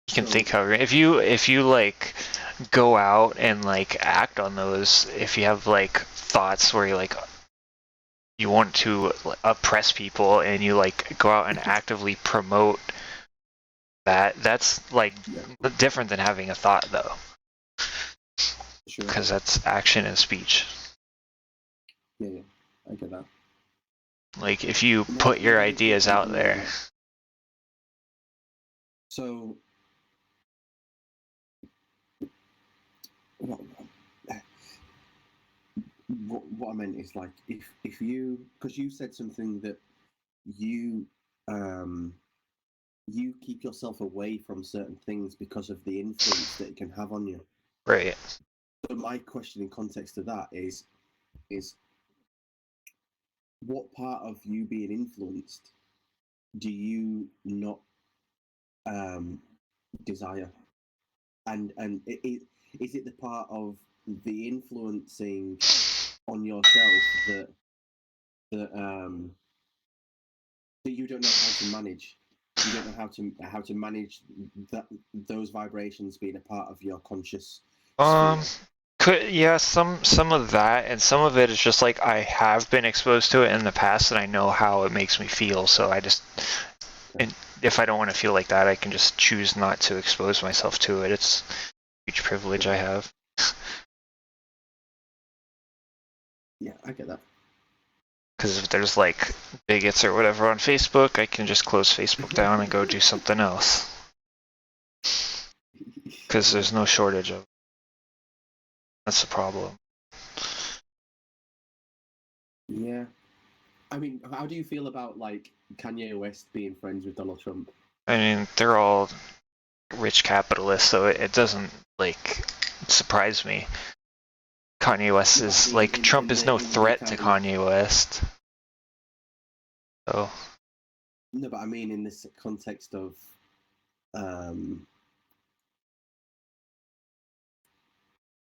You can think however. If you like go out and like act on those, if you have like thoughts where you want to oppress people and you like go out and actively promote that's like different than having a thought though. Sure. Because that's action and speech. Yeah, I get that. Like if you put your ideas out there. So what I meant is like if you, because you said something that you you keep yourself away from certain things because of the influence that it can have on you. Right. So my question in context to that is what part of you being influenced do you not desire? And is it the part of the influencing on yourself that you don't know how to manage? You don't know how to manage those vibrations being a part of your conscious sphere? Yeah, some of that, and some of it is just like I have been exposed to it in the past and I know how it makes me feel, so I just, and if I don't want to feel like that, I can just choose not to expose myself to it. It's a huge privilege I have. Yeah, I get that. Because if there's like bigots or whatever on Facebook, I can just close Facebook down and go do something else. Because there's no shortage of. That's the problem. Yeah. I mean, how do you feel about like Kanye West being friends with Donald Trump? I mean, they're all rich capitalists, so it doesn't like surprise me. Kanye West is like Trump is no threat to Kanye West. So. No, but I mean in this context of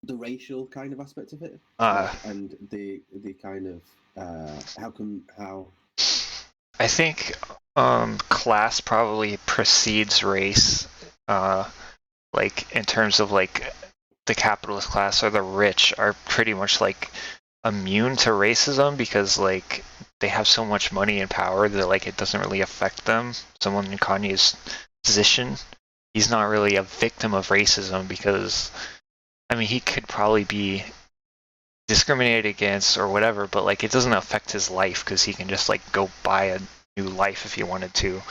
the racial kind of aspect of it, and the kind of how. I think class probably precedes race. Like in terms of like the capitalist class or the rich are pretty much like immune to racism because like they have so much money and power that like it doesn't really affect them. Someone in Kanye's position, he's not really a victim of racism because I mean he could probably be discriminated against or whatever, but like it doesn't affect his life because he can just like go buy a new life if he wanted to.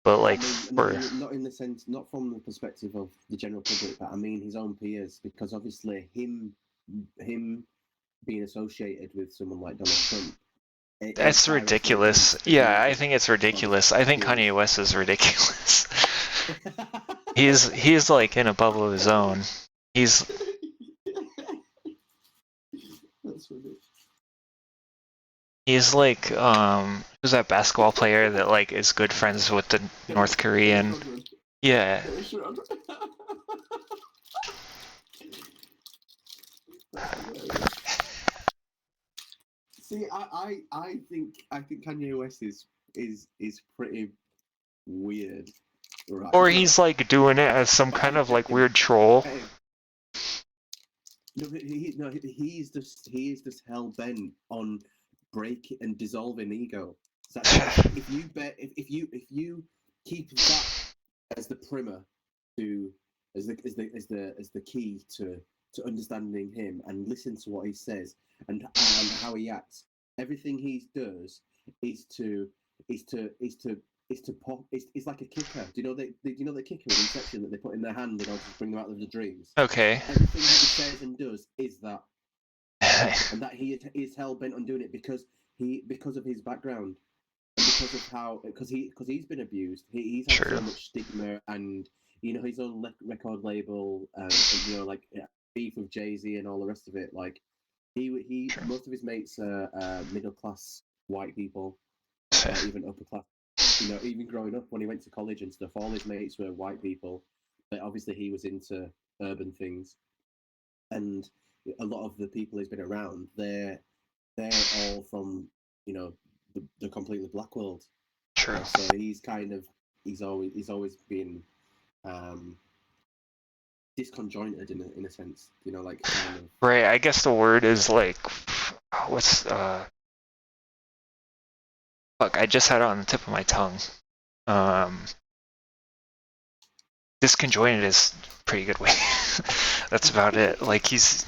But like not in the sense, not from the perspective of the general public, but I mean his own peers, because obviously him being associated with someone like Donald Trump. That's ridiculous. Yeah, I think it's ridiculous. I think Kanye West is ridiculous. He's like in a bubble of his own. He's. That's ridiculous. He's like who's that basketball player that like is good friends with the North Korean? Yeah. See, I think Kanye West is pretty weird. Right? Or he's like doing it as some kind of like weird troll. No, he is just hell bent on breaking and dissolving ego. If you keep that as the primer as the key to understanding him and listen to what he says and how he acts, everything he does is to pop. It's like a kicker. Do you know the kicker in Inception that they put in their hand in order to bring them out of the dreams? Okay. Everything that he says and does is that, and that he is hell bent on doing it because of his background and because he's been abused. He's had True. so much stigma and his own record label and like beef with Jay-Z and all the rest of it. Like he True. most of his mates are middle class white people, even upper class. Even growing up when he went to college and stuff, all his mates were white people, but obviously he was into urban things, and a lot of the people he's been around, they're all from the completely black world. True. So he's always been disconjointed in a sense, like kind of. Right. I guess the word is like, what's Fuck, I just had it on the tip of my tongue. Disconjointed is a pretty good way. That's about it. Like It's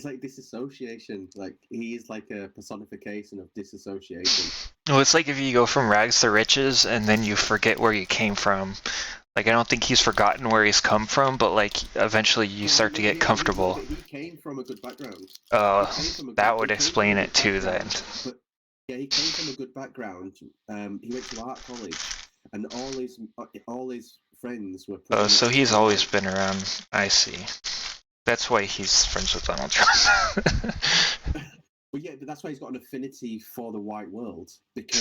like disassociation. Like he is like a personification of disassociation. Well, it's like if you go from rags to riches and then you forget where you came from. Like, I don't think he's forgotten where he's come from, but like eventually you start to get comfortable. He came from a good background. That would explain it too then. But yeah, he came from a good background. He went to art college, and all his friends were. Oh, so he's always been around. I see. That's why he's friends with Donald Trump. Well, yeah, but that's why he's got an affinity for the white world because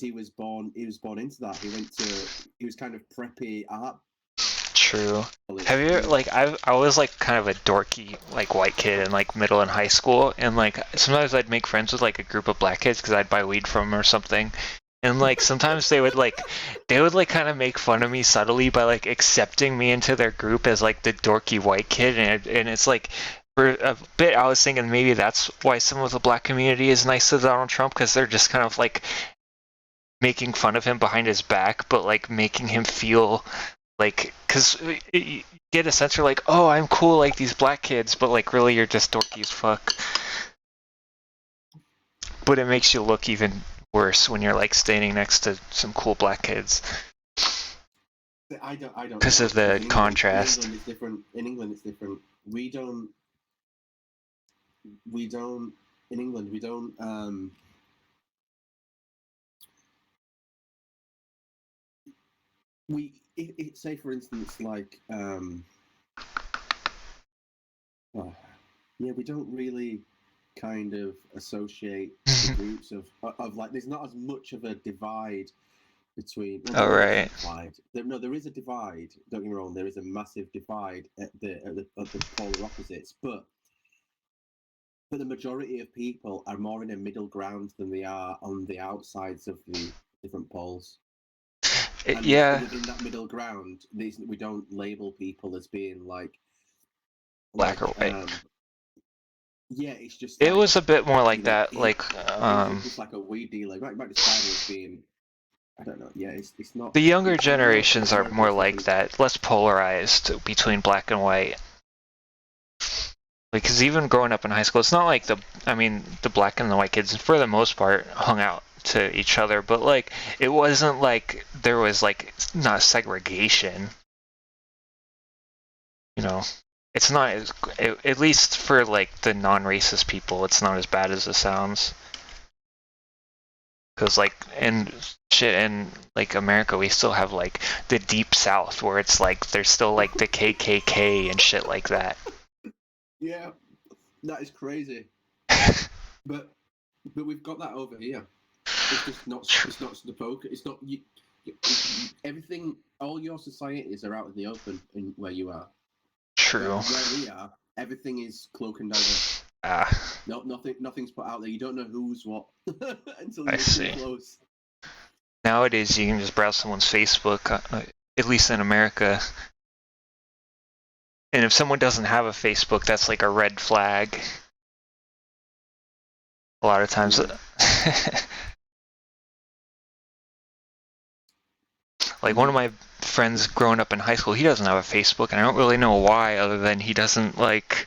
he was born into that. He was kind of preppy art. True. Have you ever, like, I was like kind of a dorky like white kid in like middle and high school, and like sometimes I'd make friends with like a group of black kids because I'd buy weed from them or something. And like sometimes they would like kind of make fun of me subtly by like accepting me into their group as like the dorky white kid, and it's like for a bit I was thinking maybe that's why some of the black community is nice to Donald Trump, because they're just kind of like making fun of him behind his back, but like making him feel like, because you get a sense you're like, oh, I'm cool like these black kids, but like really you're just dorky as fuck. But it makes you look even worse when you're like standing next to some cool black kids. I don't. Because of the contrast. In England, it's different. In England, it's different. We don't. In England, we don't. Say for instance, like. We don't really kind of associate the groups of like. There's not as much of a divide between. Oh, right. There is a divide. Don't get me wrong. There is a massive divide at the polar opposites, but the majority of people are more in a middle ground than they are on the outsides of the different poles. Yeah. Within that middle ground, we don't label people as being like black or white. Yeah, it's just. It was a bit more like that, It's like a weed dealer. Right, might describe it as being. I don't know. Yeah, it's not. The younger generations are more like that, less polarized between black and white. Because even growing up in high school, it's not like the black and the white kids, for the most part, hung out to each other, but like it wasn't like there was like not segregation. It's not at least for like the non-racist people, it's not as bad as it sounds. Because like in like America, we still have like the Deep South where it's like there's still like the KKK and shit like that. Yeah, that is crazy. but we've got that over here. It's just not. It's not the focus. It's not you. Everything. All your societies are out in the open in where you are. True. Where we are, everything is cloak and dagger. Nothing's put out there. You don't know who's what until you get too close. Nowadays, you can just browse someone's Facebook, at least in America. And if someone doesn't have a Facebook, that's like a red flag. a lot of times. Like one of my friends growing up in high school, he doesn't have a Facebook, and I don't really know why, other than he doesn't like.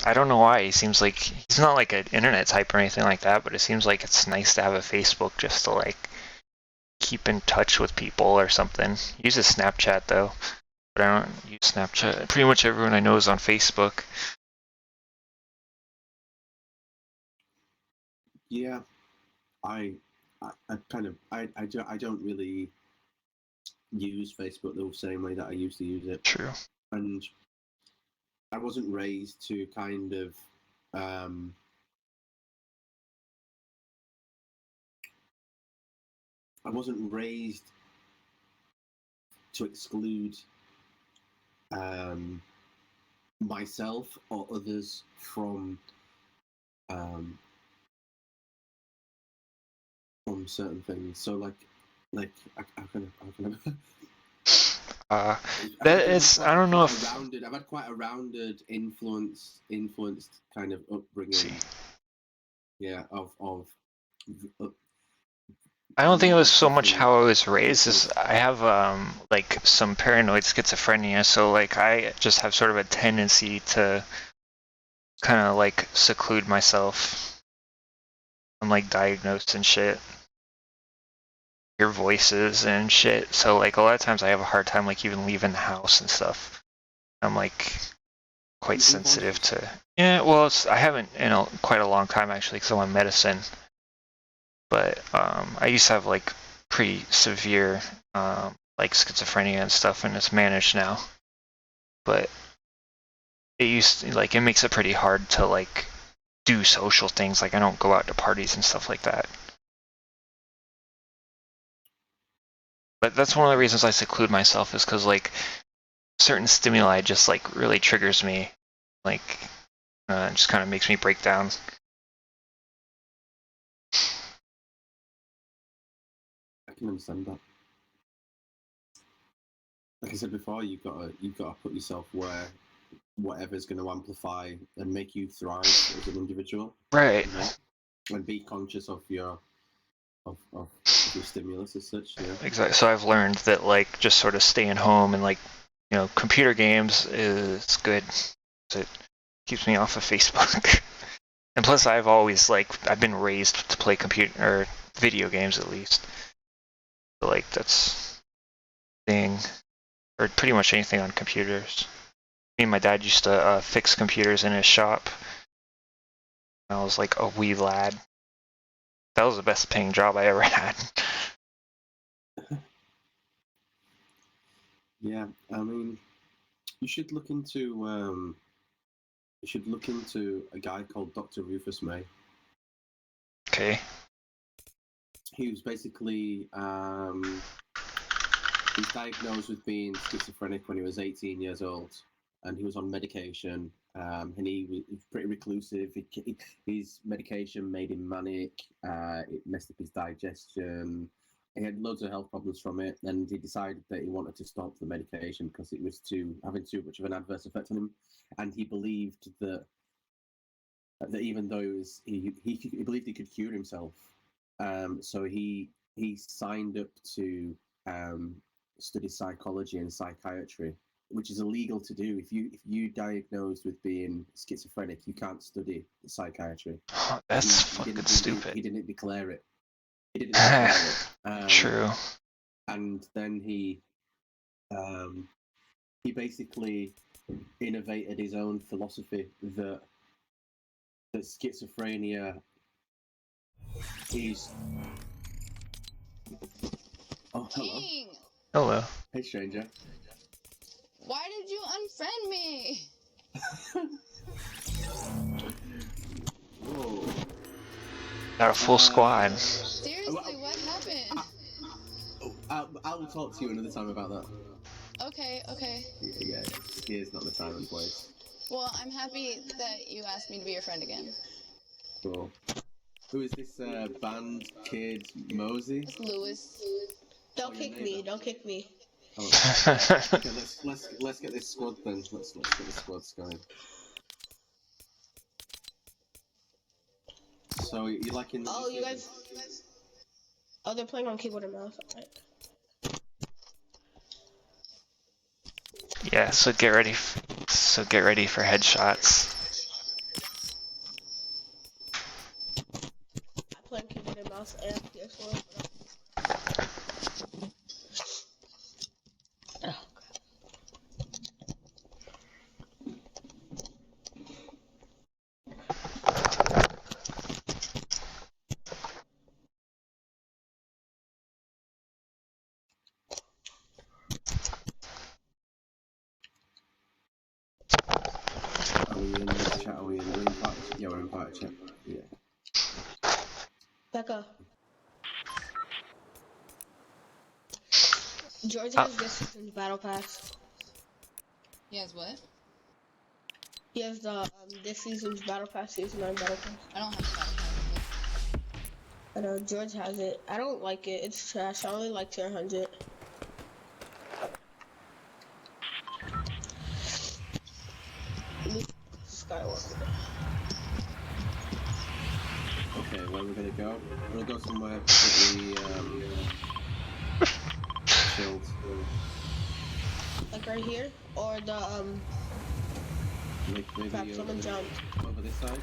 I don't know why. He seems like he's not like an internet type or anything like that, but it seems like it's nice to have a Facebook just to like keep in touch with people or something. He uses Snapchat though, but I don't use Snapchat. Pretty much everyone I know is on Facebook. Yeah, I don't really use Facebook the same way that I used to use it, True. and I wasn't raised to kind of I wasn't raised to exclude myself or others from certain things. So like I kind of That is, I don't know if. I've had quite a rounded influenced kind of upbringing. See. Yeah, of I don't think it was so much how I was raised. Is I have like some paranoid schizophrenia, so like I just have sort of a tendency to kind of like seclude myself. I'm like diagnosed and shit. Hear voices and shit. So like a lot of times I have a hard time like even leaving the house and stuff. I'm like quite sensitive to. Yeah, well, I haven't in quite a long time actually, because I'm on medicine. But I used to have like pretty severe like schizophrenia and stuff, and it's managed now. But it makes it pretty hard to like do social things. Like I don't go out to parties and stuff like that. But that's one of the reasons I seclude myself, is because like certain stimuli just like really triggers me, like it just kind of makes me break down. I can understand that. Like I said before, you've got to put yourself where whatever's going to amplify and make you thrive as an individual. Right. You know? And be conscious of your stimulus as such. Yeah. Exactly. So I've learned that like just sort of staying home and like, you know, computer games is good. It keeps me off of Facebook. And plus I've been raised to play computer or video games at least. So like that's thing, or pretty much anything on computers. Me and my dad used to fix computers in his shop. I was like a wee lad. That was the best paying job I ever had. Yeah, I mean, you should look into a guy called Dr. Rufus May. Okay. He was basically he was diagnosed with being schizophrenic when he was 18 years old, and he was on medication. And he was pretty reclusive. His medication made him manic. It messed up his digestion. He had loads of health problems from it, and he decided that he wanted to stop the medication because it was having too much of an adverse effect on him. And he believed that even though he believed he could cure himself, so he signed up to study psychology and psychiatry, which is illegal to do. If you diagnosed with being schizophrenic, you can't study psychiatry. Oh, that's fucking stupid. He didn't declare it. He didn't declare it. True. And then he basically innovated his own philosophy that schizophrenia is. Oh, hello. King, Hello. Hey, stranger. why did you unfriend me? Whoa. Got a full squad. Seriously, what happened? I'll talk to you another time about that. Okay. Yeah, here's not the time and place. Well, I'm happy that you asked me to be your friend again. Cool. Who is this band kid, Mosey? It's Lewis. Don't kick me. Don't kick me. Oh, okay, let's get this squad then. Let's get the squads going. So you like in the Oh, you guys. Oh, they're playing on keyboard and mouse. Right. Yeah, so get ready. So get ready for headshots. I play on keyboard and mouse and PS4. Oh, Are we in this chat? Are we in party chat? Yeah, we're in party chat. Yeah. Becca. George Oh. has this season's battle pass. Yes, what? He has the this season's battle pass, season 9 battle pass. I don't have to battle pass. I know George has it. I don't like it. It's trash. I only like tier 100. Luke Skywalker. Okay, where are we gonna go? We're gonna go somewhere pretty chilled. Like right here, or the Maybe crap, someone jumped. over this side.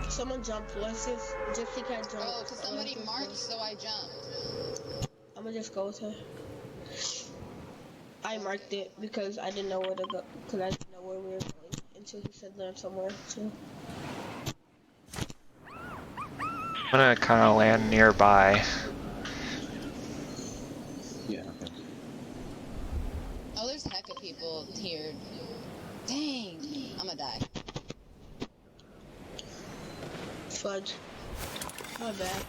Someone jumped. Let's just Gypsy can't jump. Oh, cause somebody marked, so I jumped. I'm gonna just go with her. I marked it because I didn't know where to go. Because I didn't know where we were going until he said land somewhere. So I'm gonna kind of land nearby. Yeah. Okay. Oh, there's a heck of people here. Dang, I'm gonna die. fudge. My bad.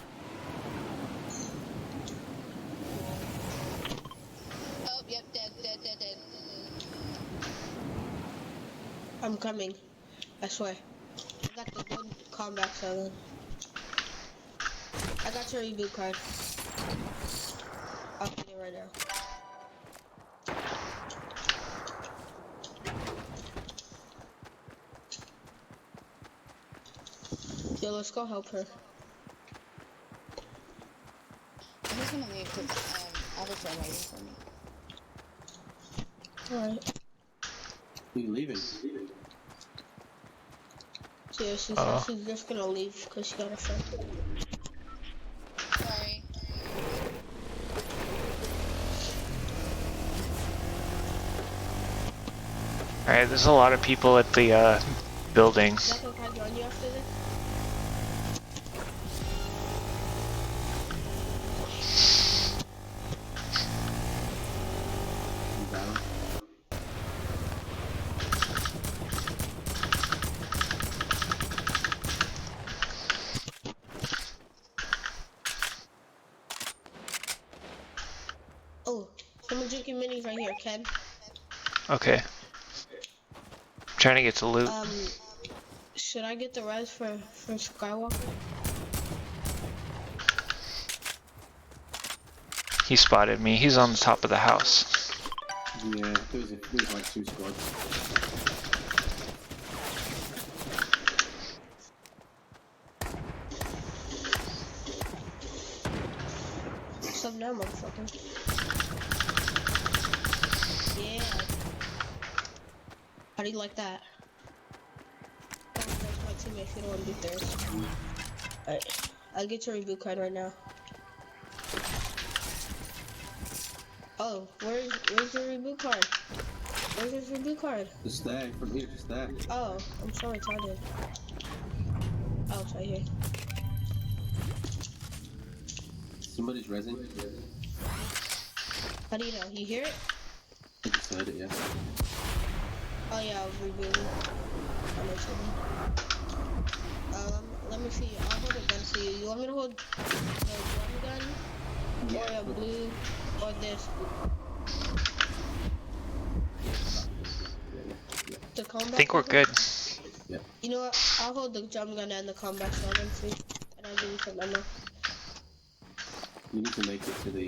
Oh, yep, dead. I'm coming. I swear. I got the good combat 7. I got your reboot card. I'll get it right now. Yo, let's go help her. I'm just gonna leave because I have a friend waiting for me. Alright. You leaving? So yeah, she said she's just gonna leave because she got a friend. Sorry. Alright, there's a lot of people at the building. Becca, can I join you after this? You down? Oh, someone drinking minis right here, Ken. Okay. Trying to get to loot. Should I get the res for Skywalker? He spotted me. He's on the top of the house. Yeah, there's like 2 squads. What's up now, motherfucker? Yeah. How do you like that? Oh, there's my teammate if you don't want to be third. Alright, I'll get your reboot card right now. Oh, where's your reboot card? Where's your reboot card? Just there, from here, just there. Oh, I'm so retarded. Oh, it's right here. Somebody's resin. How do you know? You hear it? I just heard it, yeah. Oh yeah, I was rebooting. I'm assuming. Let me see. I'll hold a gun for you. You want me to hold the drum gun? Or a blue? Or this? The combat I think we're weapon? good. Yeah. You know what? I'll hold the drum gun and the combat shotgun for you. And I'll give you some ammo. You need to make it to the...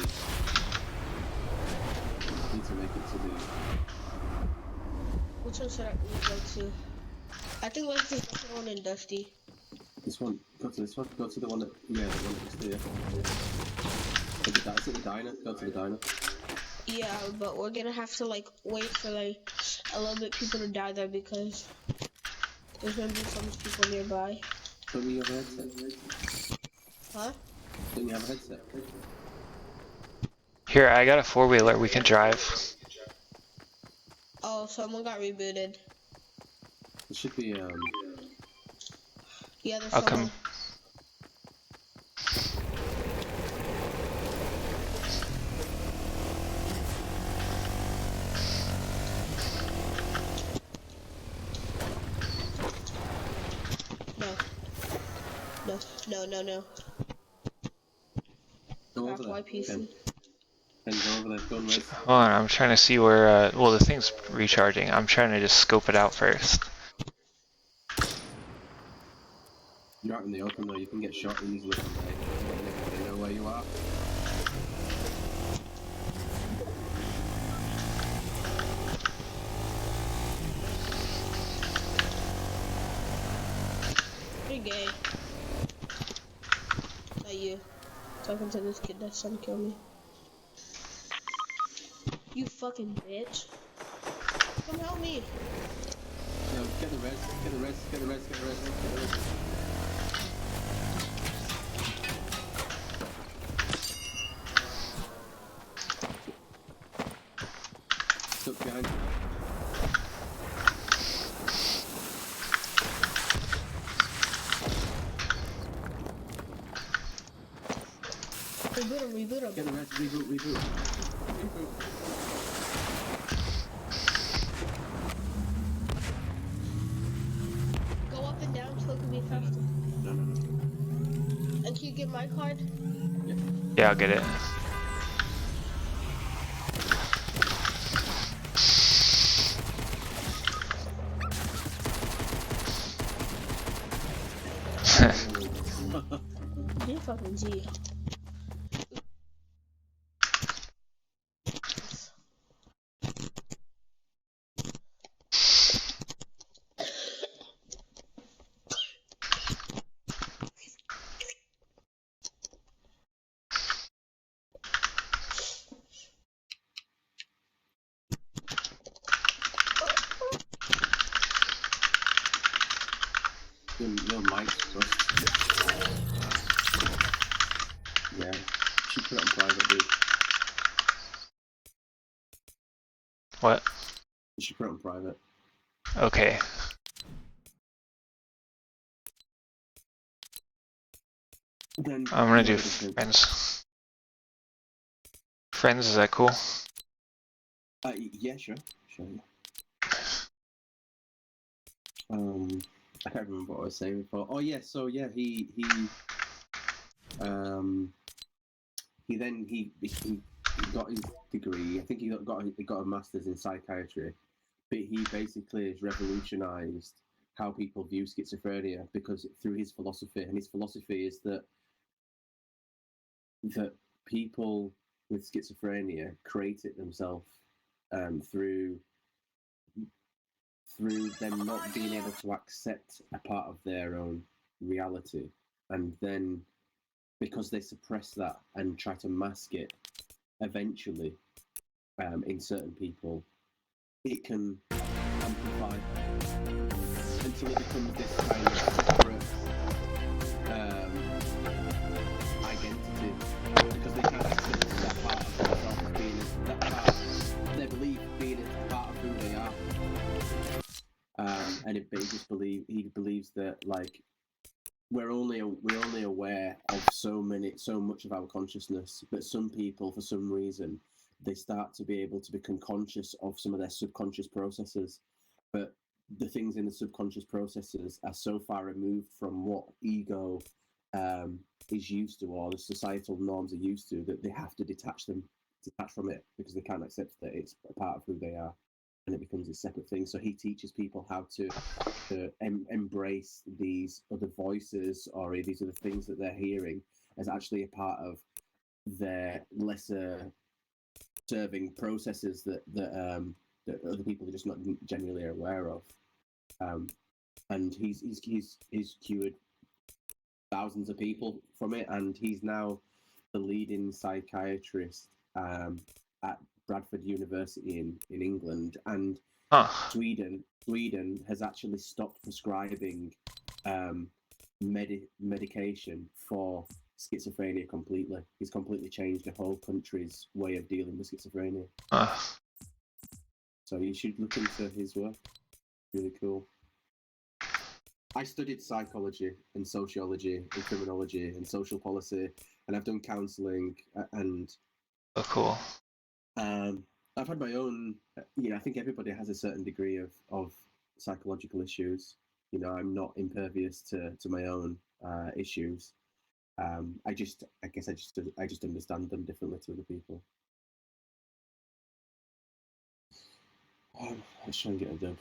Which one should we go to? I think let's just go to one in Dusty. This one. Go to this one. Go to the one that. Yeah, the one next to you. That's at the diner. Go to the diner. Yeah, but we're gonna have to like wait for like a little bit people to die there because there's gonna be some people nearby. Don't you have a headset? Huh? Don't you have a headset? Here, I got a 4-wheeler. We can drive. Oh, someone got rebooted. It should be Yeah, there's I'll someone. come. No. Go Crap, over there. YPC. Then go over there. Go and race. Hold on, I'm trying to see where, well, the thing's recharging. I'm trying to just scope it out first. You're out in the open though. You can get shot easily from there. They know where you are. Pretty gay. Not you. Talking to this kid that's trying to kill me. You fucking bitch. Come help me. No, get the res. Get the res. Get the res. Get the res. Get the res. Stuck behind you. Reboot him. Get the res. Reboot. Go up and down so it can be faster. No. And can you get my card? Yeah, I'll get it. You fucking G. Your mic's bust. Yeah. Should put it on private, dude. What? You should put it on private. Okay. Then I'm gonna do nobody can- friends. Friends, is that cool? Yeah, sure. I can't remember what I was saying before. Oh yeah, so yeah, he got his degree. I think he got a master's in psychiatry, but he basically has revolutionized how people view schizophrenia because through his philosophy, and his philosophy is that people with schizophrenia create it themselves through them not being able to accept a part of their own reality, and then because they suppress that and try to mask it, eventually in certain people it can amplify until it becomes this kind of separate identity because they can't accept that part of themselves as being that part, they believe being a part of who they are. And he believes that like we're only aware of so much of our consciousness, but some people for some reason they start to be able to become conscious of some of their subconscious processes, but the things in the subconscious processes are so far removed from what ego is used to or the societal norms are used to that they have to detach from it because they can't accept that it's a part of who they are. And it becomes a separate thing. So he teaches people how to embrace these other voices or these other things that they're hearing as actually a part of their lesser serving processes that other people are just not genuinely aware of. And he's cured thousands of people from it, and he's now the leading psychiatrist at Bradford University in England. And Huh. Sweden has actually stopped prescribing medication for schizophrenia completely. He's completely changed the whole country's way of dealing with schizophrenia. So you should look into his work. Really cool. I studied psychology and sociology and criminology and social policy, and I've done counselling and Oh, cool. I've had my own. I think everybody has a certain degree of psychological issues. I'm not impervious to my own issues. I guess I just understand them differently to other people. Let's try and get a dub.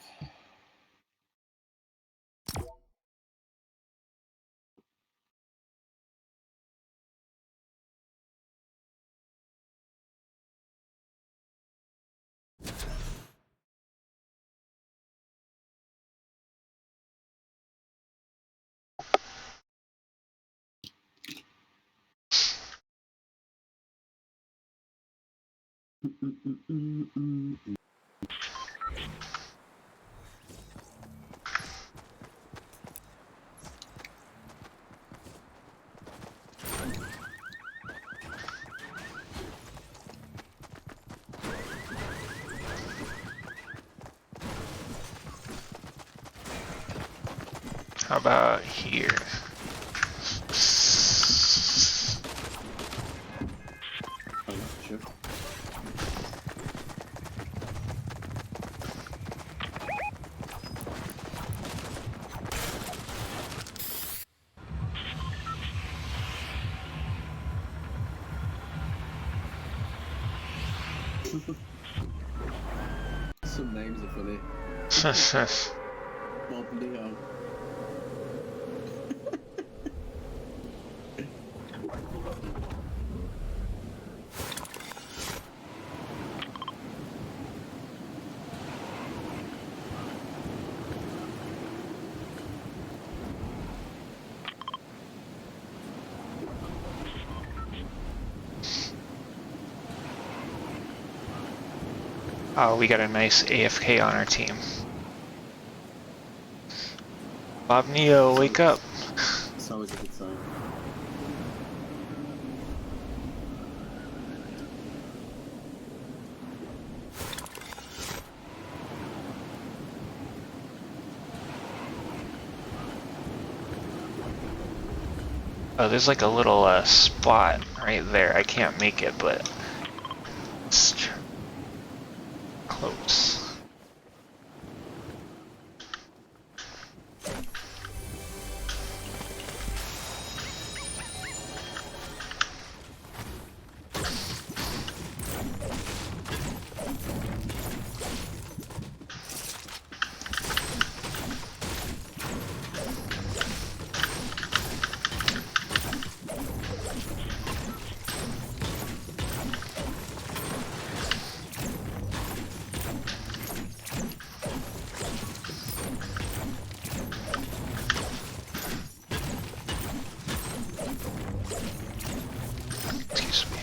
How about here? Sure. Some names are funny. Bob Leo. Oh, we got a nice AFK on our team. Bob Neo, wake up. It's always a good sign. Oh, there's like a little spot right there. I can't make it, but it's close. Excuse me.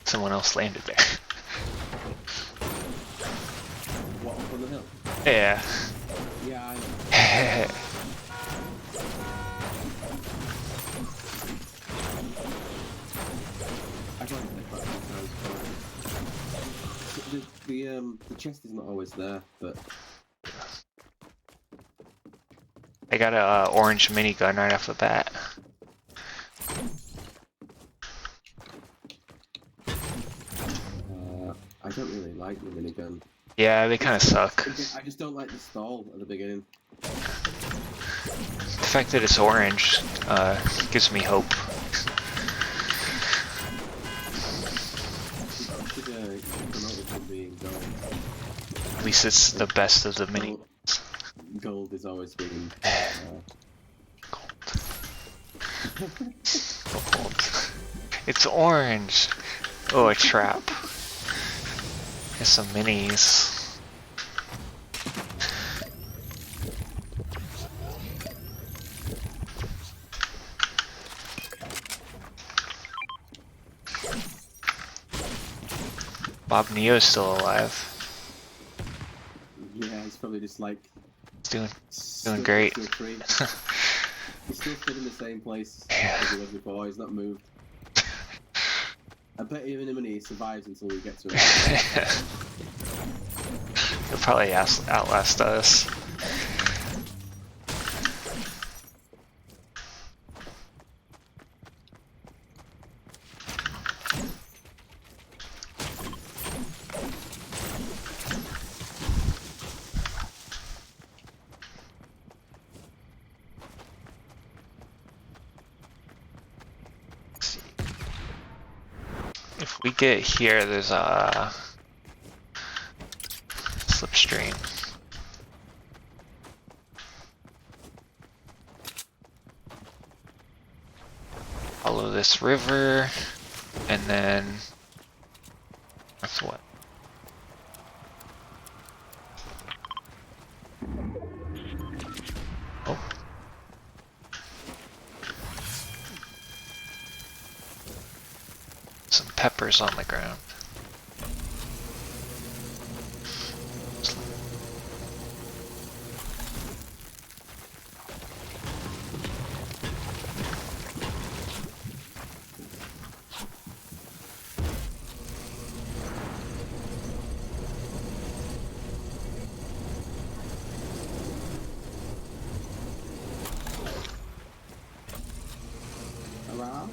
Someone else landed there. What, up on the hill? Yeah. Yeah, I know. I've already played quite a few times, but the chest is not always there, but I got a orange minigun right off the bat. hate the minigun. Yeah, they kind of suck. I just don't like the stall at the beginning. The fact that it's orange gives me hope. You should come out with it being gold. At least it's the best of the mini. Gold is always being. Gold. It's orange. Oh, a trap. There's some minis. Bob Neo's still alive. Yeah, he's probably just like. He's doing great. He's still stood in the same place Yeah. as he was before. He's not moved. I bet even him and he survives until we get to it. He'll probably outlast us. If we get here, there's a slipstream. Follow this river, and then that's what? Oh. Some peppers on the ground. Hello?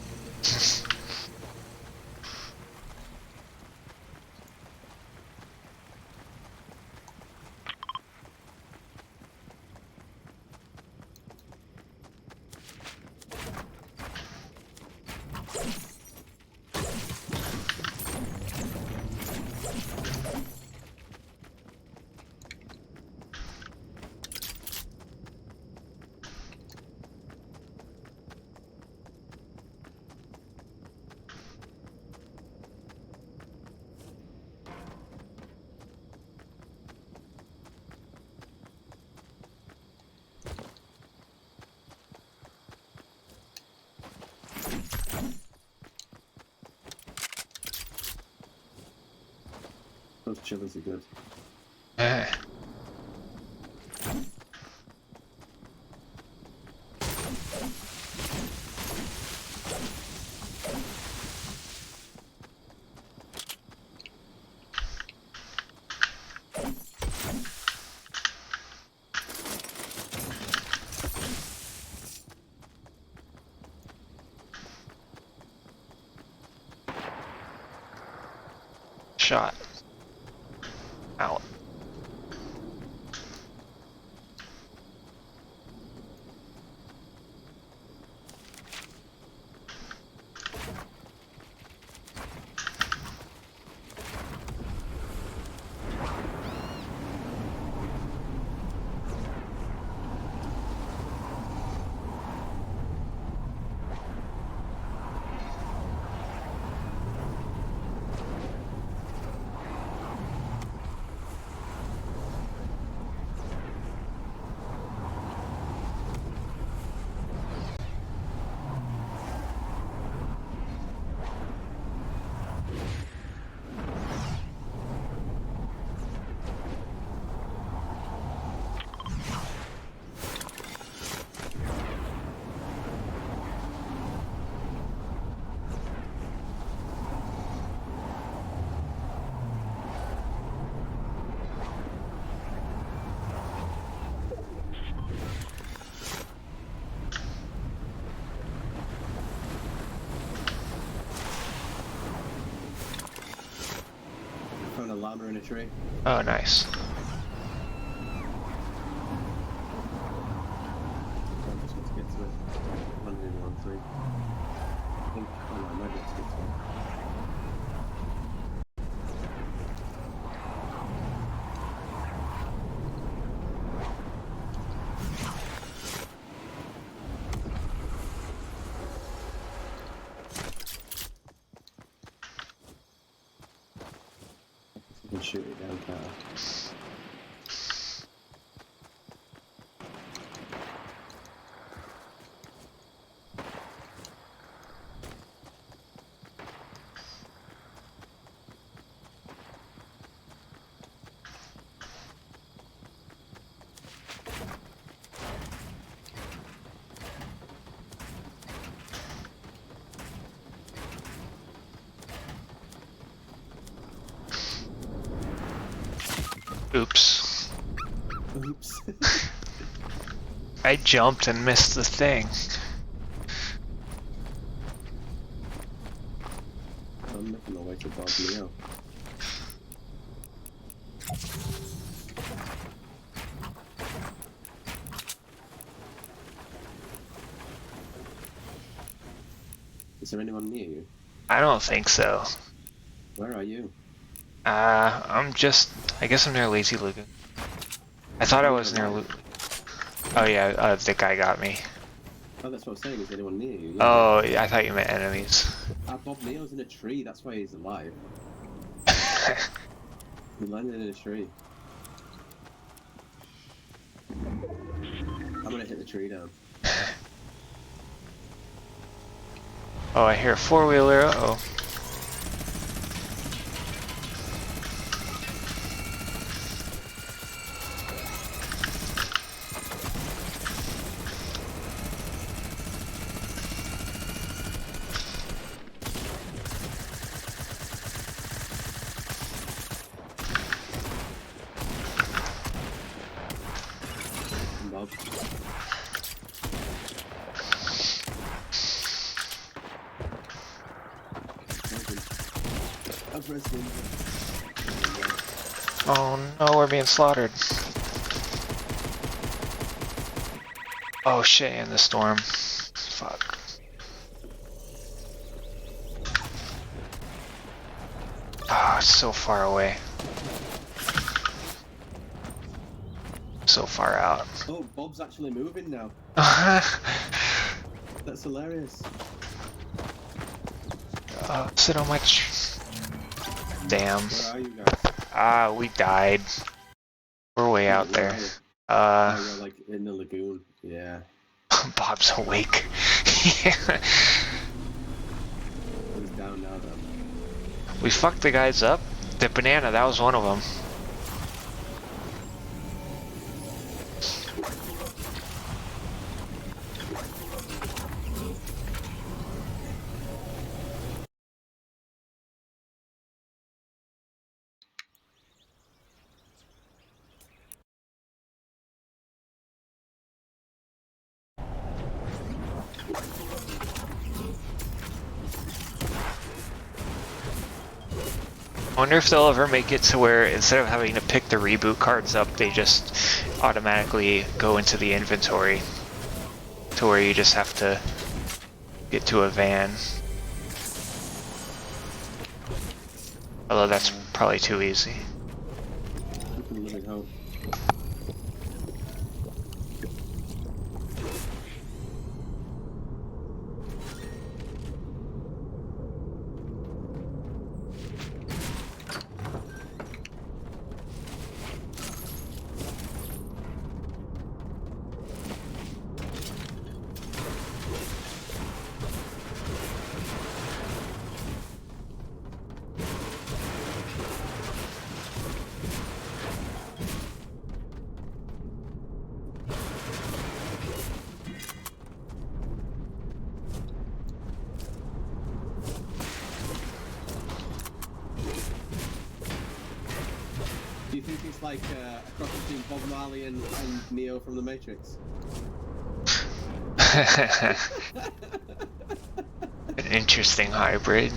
Those chillers are good. Shot. Out. llama in a tree. Oh, nice. I'm just going to get to it. Landing in 1-3. I think. Oh no, I might be able to get to it. You can shoot it down, can't I? Oops. Oops. I jumped and missed the thing. I'm making my way to Bob Leo. Is there anyone near you? I don't think so. Where are you? I'm just... I guess I'm near Lazy Lagoon. I thought I was near... Oh yeah, the guy got me. Oh, that's what I'm saying. Is anyone near you? Yeah. Oh, yeah, I thought you meant enemies. Bob Leo's in a tree. That's why he's alive. He landed in a tree. I'm gonna hit the tree down. Oh, I hear a four-wheeler. Uh-oh. Bob. I've rescued him. Oh no, we're being slaughtered. Oh shit, in the storm. Fuck. Ah, it's so far away. So far out. Oh, Bob's actually moving now. That's hilarious. Sit on my damn. Where are you guys? Ah, we died. We're way out Where there. are you? Oh, you're like in the lagoon. Yeah. Bob's awake. He's down now though. We fucked the guys up. The banana, that was one of them. I wonder if they'll ever make it to where instead of having to pick the reboot cards up, they just automatically go into the inventory to where you just have to get to a van. Although that's probably too easy. You can live in hope. Do you think it's like a cross between Bob Marley and Neo from The Matrix? An interesting hybrid.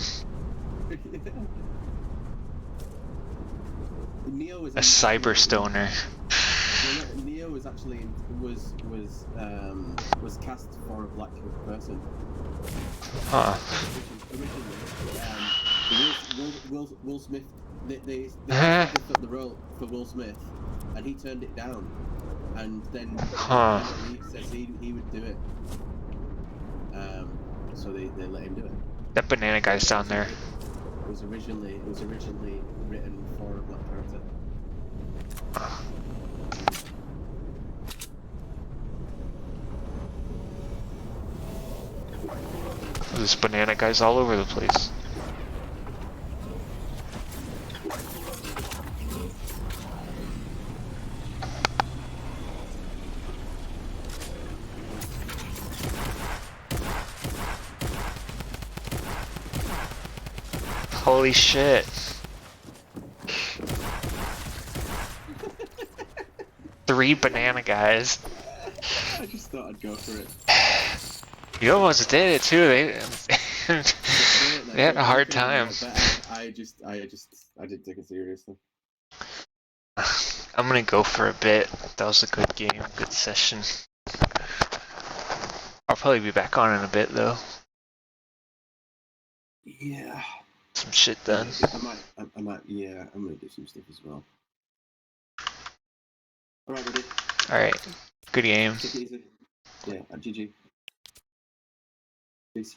Neo was A cyber stoner. Well, Neo was actually was cast for a black person. Huh. Originally, Will Smith. They actually picked up the role for Will Smith, and he turned it down. And then Huh. Keanu Reeves says he would do it. So they let him do it. That banana guy's down there. It was originally written for a black character. This banana guy's all over the place. Holy shit. 3 banana guys. I just thought I'd go for it. You almost did it too. They had a hard time. But I didn't take it seriously. I'm gonna go for a bit. That was a good game, good session. I'll probably be back on in a bit though. Yeah. Some shit done. I might. Yeah, I'm gonna do some stuff as well. All right, buddy. All right. Good game. Take it easy. Yeah, GG. Peace.